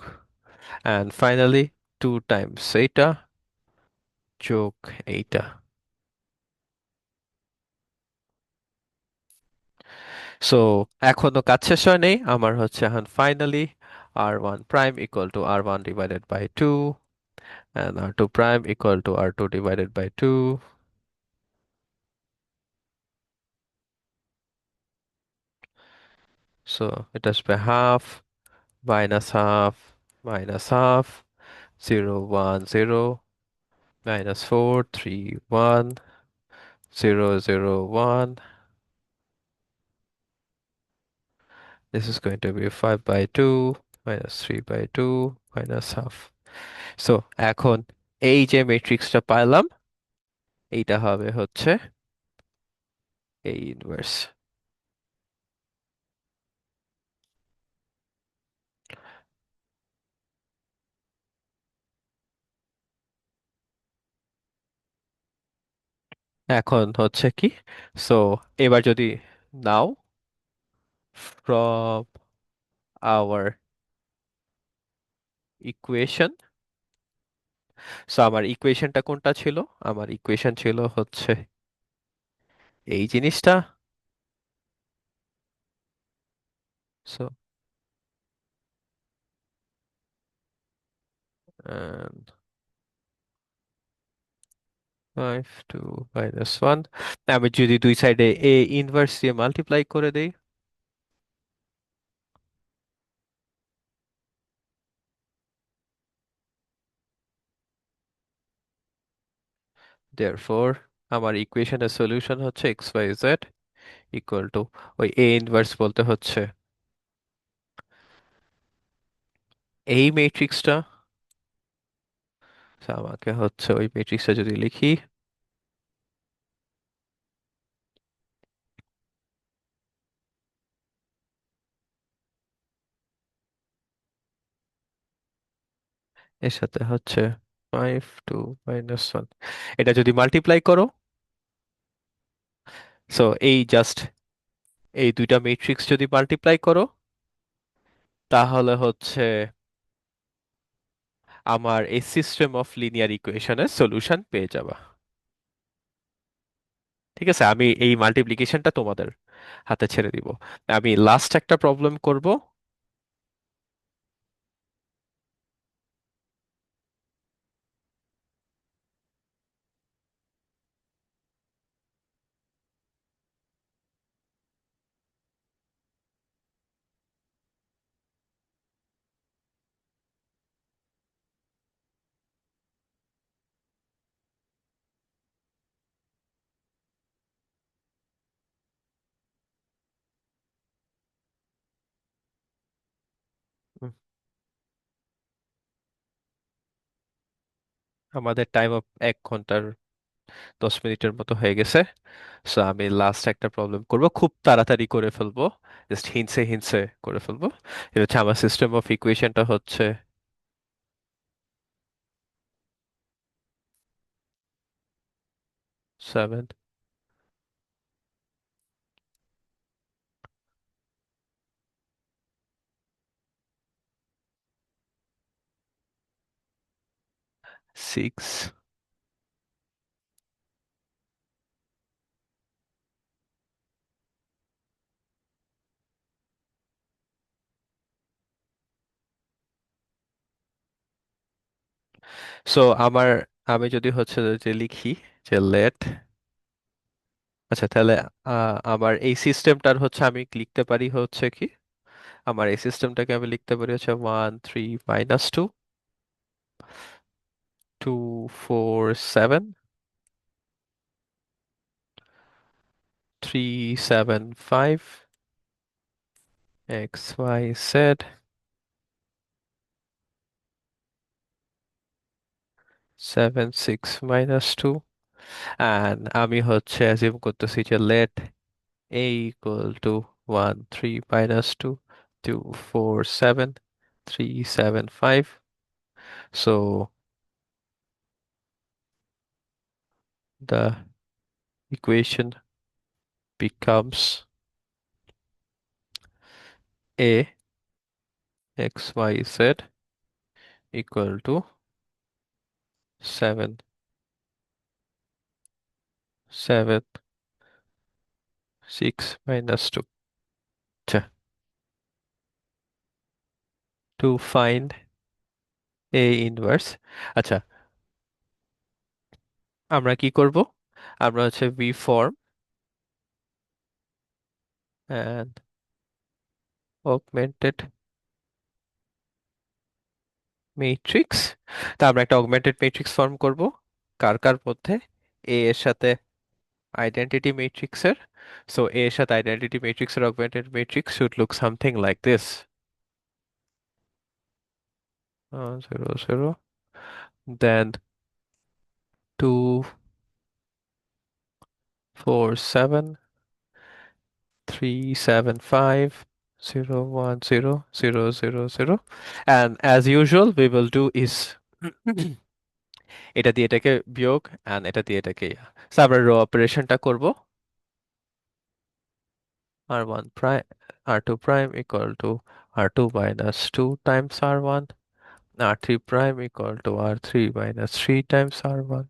অ্যান্ড ফাইনালি টু টাইমস এইটা যোগ এইটা। সো এখনো কাজ শেষ হয় নেই, আমার হচ্ছে এখন finally r1 prime equal to r1 divided by 2 and r2 prime equal to r2 divided by 2। So it has by half, minus half, minus half, 0 1 0, -4 3 1, 0 0 1। This is going to be 5 by 2 -3/2 -1/2। So এখন এই যে ম্যাট্রিক্সটা পাইলাম, এইটা হবে হচ্ছে এই inverse. এখন হচ্ছে কি, সো এবার যদি নাও ফ্রম আওয়ার ইকুয়েশন, সো আমার ইকুয়েশনটা কোনটা ছিল? আমার ইকুয়েশন ছিল হচ্ছে এই জিনিসটা। সো 5 2 -1, আমি যদি দুই সাইডে এ ইনভার্স দিয়ে মাল্টিপ্লাই করে দেই, দেয়ারফর আমার ইকুয়েশনের সলিউশন হচ্ছে X Y Z equal to, ওই এ ইনভার্স বলতে হচ্ছে এই ম্যাট্রিক্সটা। আমাকে হচ্ছে ওই ম্যাট্রিক্সটা যদি লিখি, এর সাথে হচ্ছে 5 2 -1, এটা যদি মাল্টিপ্লাই করো, সো এই জাস্ট এই দুইটা ম্যাট্রিক্স যদি মাল্টিপ্লাই করো, তাহলে হচ্ছে আমার এই সিস্টেম অফ লিনিয়ার ইকুয়েশনের সলিউশন পেয়ে যাবা। ঠিক আছে, আমি এই মাল্টিপ্লিকেশনটা তোমাদের হাতে ছেড়ে দিব। আমি লাস্ট একটা প্রবলেম করব। উম, আমাদের টাইম অফ 1 ঘন্টার 10 মিনিটের মতো হয়ে গেছে। সো আমি লাস্ট একটা প্রবলেম করব, খুব তাড়াতাড়ি করে ফেলবো, জাস্ট হিনসে হিনসে করে ফেলবো। এটা হচ্ছে আমার সিস্টেম অফ ইকুয়েশনটা হচ্ছে 7 6। সো আমার, আমি যদি হচ্ছে যে লিখি যে লেট, আচ্ছা তাহলে আমার এই সিস্টেমটার হচ্ছে আমি লিখতে পারি হচ্ছে কি, আমার এই সিস্টেমটাকে আমি লিখতে পারি হচ্ছে 1 3 - 2 2 4 7 3 7 5 x y z 7 6 - 2, and আমি হচ্ছে অ্যাজিউম করতেছি যে let a equal to 1 3 - 2 2 4 7 3 7 5, so the equation becomes a x y z equal to 7 7 6 - 2, আচ্ছা, to find a inverse। আচ্ছা, আমরা কি করব? আমরা হচ্ছে v form and augmented matrix, তা আমরা একটা অগমেন্টেড ম্যাট্রিক্স ফর্ম করব কার কার মধ্যে, এ এর সাথে আইডেন্টিটি ম্যাট্রিক্সের। সো এ এর সাথে আইডেন্টিটি ম্যাট্রিক্সের augmented matrix should look something like this. 0 0, then 2 4 7 3 7 5 0 1 0 0 0 0, and as usual we will do is এটা দিয়ে এটাকে বিয়োগ and এটা দিয়ে এটাকে so আমরা রো অপারেশনটা করব r1 prime r2 prime equal to r2 minus 2 times r1, r3 prime equal to r3 minus 3 times r1.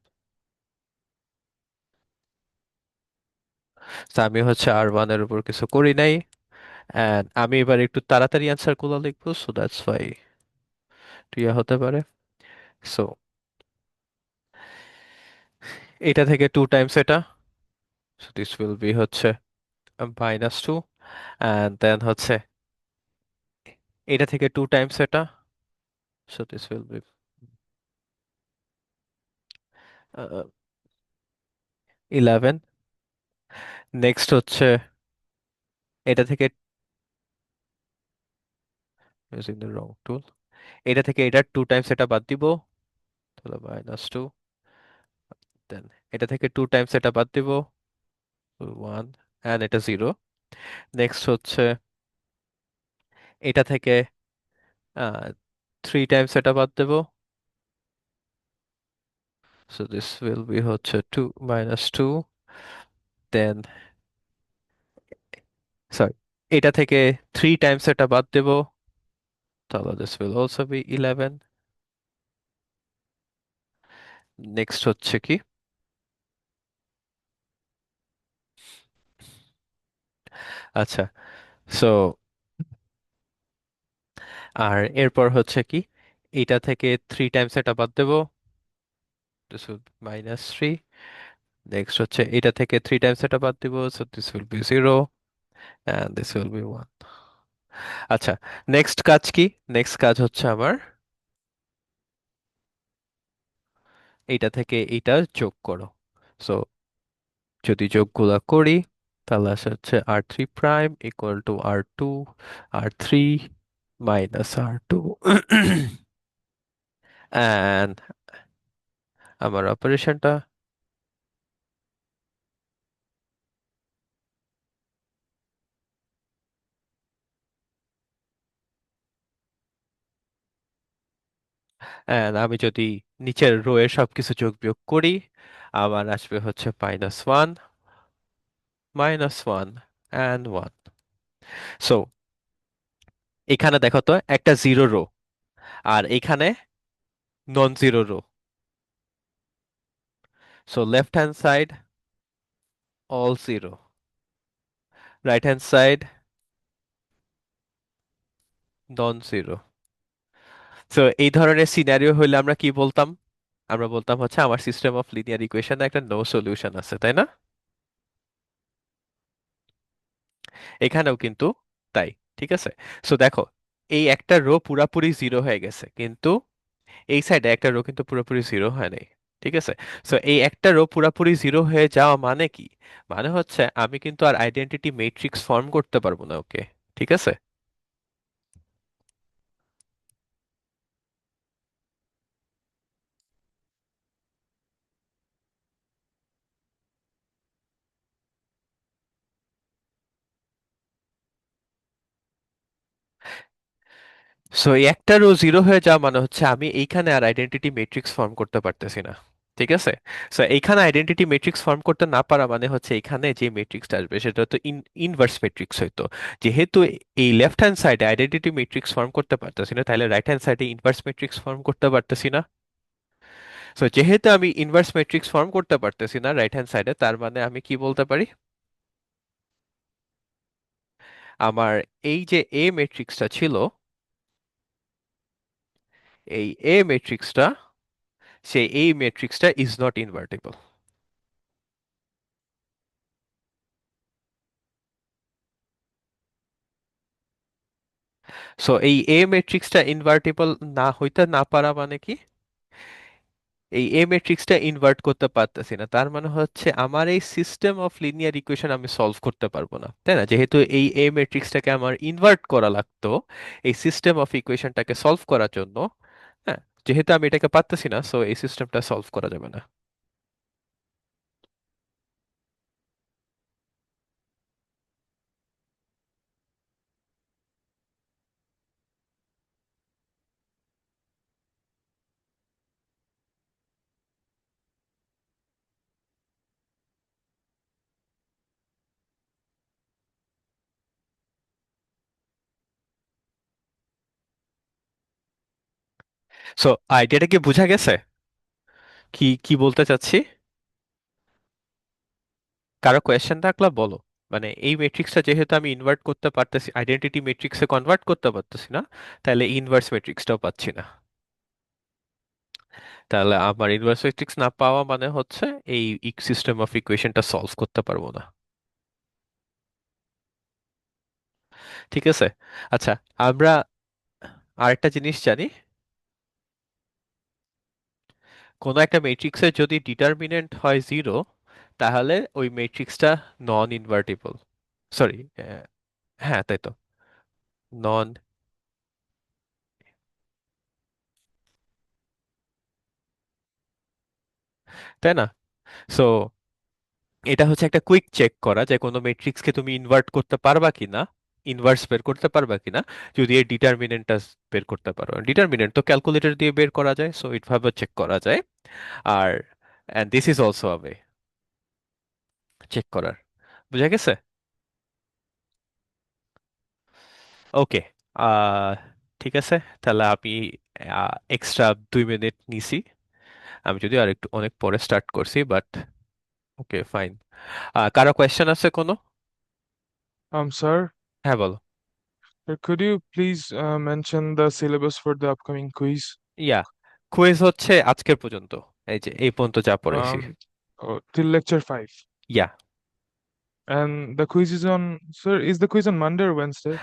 So আমি হচ্ছে r1 এর উপর কিছু করি নাই, and আমি এবার একটু তাড়াতাড়ি অ্যান্সার গুলো লিখবো, so that's why ইয়া হতে পারে। so এটা থেকে 2 টাইমস এটা, so this will be হচ্ছে minus 2, and then হচ্ছে এটা থেকে 2 টাইমস এটা, so this will be 11। Next হচ্ছে এটা থেকে using the wrong tool, এটা থেকে এটা 2 টাইমস এটা বাদ দিব, তাহলে -2, দেন এটা থেকে 2 টাইমস এটা বাদ দিব, 1, and এটা 0। নেক্সট হচ্ছে এটা থেকে 3 টাইমস এটা বাদ দেব, so this will be হচ্ছে 2 -2, দেন সরি এটা থেকে 3 টাইমস এটা বাদ দেব, তাহলে this will also be 11। Next হচ্ছে কি, আচ্ছা, সো আর এরপর হচ্ছে কি, এটা থেকে 3 টাইমস এটা বাদ দেব, this will be -3। নেক্সট হচ্ছে এটা থেকে 3 টাইমস এটা বাদ দিব, so this will be 0, and this will be 1। আচ্ছা, নেক্সট কাজ কি, নেক্সট কাজ হচ্ছে আমার এইটা থেকে এইটা যোগ করো। সো যদি যোগগুলা করি তাহলে আসে হচ্ছে r3 prime equal two r2 r3 minus r2 and আমার অপারেশনটা, and আমি যদি নিচের রো এর সবকিছু যোগ বিয়োগ করি আমার আসবে হচ্ছে -1 -1 and 1। সো এখানে দেখো তো একটা জিরো রো, আর এখানে non zero row, so left hand side all zero, right hand side non zero। সো এই ধরনের সিনারিও হইলে আমরা কি বলতাম, আমরা বলতাম হচ্ছে আমার সিস্টেম অফ লিনিয়ার ইকুয়েশনে একটা নো সলিউশন আছে, তাই না? এখানেও কিন্তু তাই, ঠিক আছে। সো দেখো এই একটা রো পুরাপুরি জিরো হয়ে গেছে, কিন্তু এই সাইডে একটা রো কিন্তু পুরোপুরি জিরো হয় নাই, ঠিক আছে। সো এই একটা রো পুরাপুরি জিরো হয়ে যাওয়া মানে কি, মানে হচ্ছে আমি কিন্তু আর আইডেন্টিটি ম্যাট্রিক্স ফর্ম করতে পারবো না, ওকে, ঠিক আছে। সো এই একটা রো জিরো হয়ে যাওয়া মানে হচ্ছে আমি এইখানে আর আইডেন্টিটি ম্যাট্রিক্স ফর্ম করতে পারতেছি না, ঠিক আছে। সো এইখানে আইডেন্টিটি ম্যাট্রিক্স ফর্ম করতে না পারা মানে হচ্ছে এখানে যে ম্যাট্রিক্সটা আসবে সেটা তো ইনভার্স ম্যাট্রিক্স হইতো। যেহেতু এই লেফট হ্যান্ড সাইডে আইডেন্টিটি ম্যাট্রিক্স ফর্ম করতে পারতেছি না, তাহলে রাইট হ্যান্ড সাইডে ইনভার্স ম্যাট্রিক্স ফর্ম করতে পারতেছি না। সো যেহেতু আমি ইনভার্স ম্যাট্রিক্স ফর্ম করতে পারতেছি না রাইট হ্যান্ড সাইডে, তার মানে আমি কি বলতে পারি, আমার এই যে এ ম্যাট্রিক্সটা ছিল, এই এ ম্যাট্রিক্সটা, সেই এই ম্যাট্রিক্সটা ইজ নট ইনভার্টিবল। সো এই এ ম্যাট্রিক্সটা ইনভার্টিবল না হইতে না পারা মানে কি, এই এ ম্যাট্রিক্সটা ইনভার্ট করতে পারতেছি না, তার মানে হচ্ছে আমার এই সিস্টেম অফ লিনিয়ার ইকুয়েশন আমি সলভ করতে পারবো না, তাই না? যেহেতু এই এ ম্যাট্রিক্সটাকে আমার ইনভার্ট করা লাগতো এই সিস্টেম অফ ইকুয়েশনটাকে সলভ করার জন্য, যেহেতু আমি এটাকে পারতেছি না, সো এই সিস্টেমটা সলভ করা যাবে না। সো আইডিয়াটা কি বোঝা গেছে? কি কি বলতে চাচ্ছি? কারো কোয়েশ্চেন থাকলে বলো। মানে এই ম্যাট্রিক্সটা যেহেতু আমি ইনভার্ট করতে পারতেছি, আইডেন্টিটি ম্যাট্রিক্সে কনভার্ট করতে পারতেছি না, তাহলে ইনভার্স ম্যাট্রিক্সটাও পাচ্ছি না। তাহলে আমার ইনভার্স ম্যাট্রিক্স না পাওয়া মানে হচ্ছে এই সিস্টেম অফ ইকুয়েশনটা সলভ করতে পারবো না। ঠিক আছে। আচ্ছা, আমরা আরেকটা জিনিস জানি, কোনো একটা ম্যাট্রিক্সের যদি ডিটারমিনেন্ট হয় জিরো, তাহলে ওই ম্যাট্রিক্সটা নন ইনভার্টিবল। সরি, হ্যাঁ তাই তো, নন, তাই না? সো এটা হচ্ছে একটা কুইক চেক করা যে কোনো ম্যাট্রিক্সকে তুমি ইনভার্ট করতে পারবা কিনা, ইনভার্স বের করতে পারবা কিনা, যদি এর ডিটারমিনেন্টটা বের করতে পারো। ডিটারমিনেন্ট তো ক্যালকুলেটর দিয়ে বের করা যায়, সো এইভাবে চেক করা যায়। আর and this is also a way check করার। বুঝা গেছে? ওকে। আহ ঠিক আছে, তাহলে আমি এক্সট্রা 2 মিনিট নিছি। আমি যদি আর একটু অনেক পরে স্টার্ট করছি, বাট ওকে ফাইন। কারো কোয়েশ্চেন আছে কোনো? Sir, হ্যাঁ বলো। could you please mention the syllabus for the upcoming quiz? Yeah, quiz হচ্ছে আজকের পর্যন্ত, এই যে এই পর্যন্ত যা পড়াইছি। Um, till lecture 5. Yeah, And the quiz is on, sir, is the quiz on Monday or Wednesday?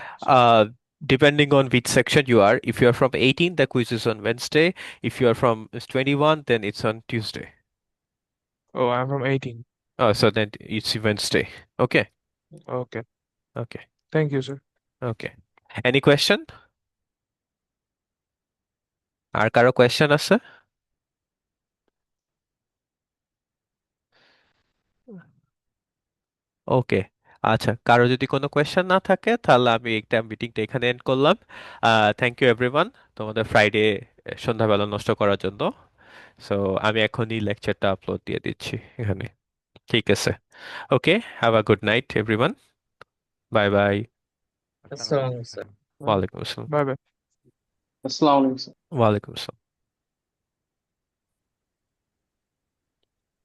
depending on which section you are. If you are from 18, the quiz is on Wednesday. If you are from 21, then it's on Tuesday. Oh, I'm from 18. Oh, so then it's Wednesday. Okay. Okay. Okay. Thank you, sir. Okay. Any question? আর কারো question আছে? ওকে। আচ্ছা, কারো যদি কোনো question না থাকে তাহলে আমি একটা মিটিংটা এখানে এন্ড করলাম। থ্যাংক ইউ এভরিওয়ান, তোমাদের ফ্রাইডে সন্ধ্যাবেলা নষ্ট করার জন্য। সো আমি এখনই লেকচারটা আপলোড দিয়ে দিচ্ছি এখানে। ঠিক আছে। Okay, have a good night everyone. Bye bye. আসসালামু আলাইকুম স্যার। ওয়ালাইকুম আসসালাম। Bye bye. আসসালামু আলাইকুম। ওয়ালাইকুম আসসালাম।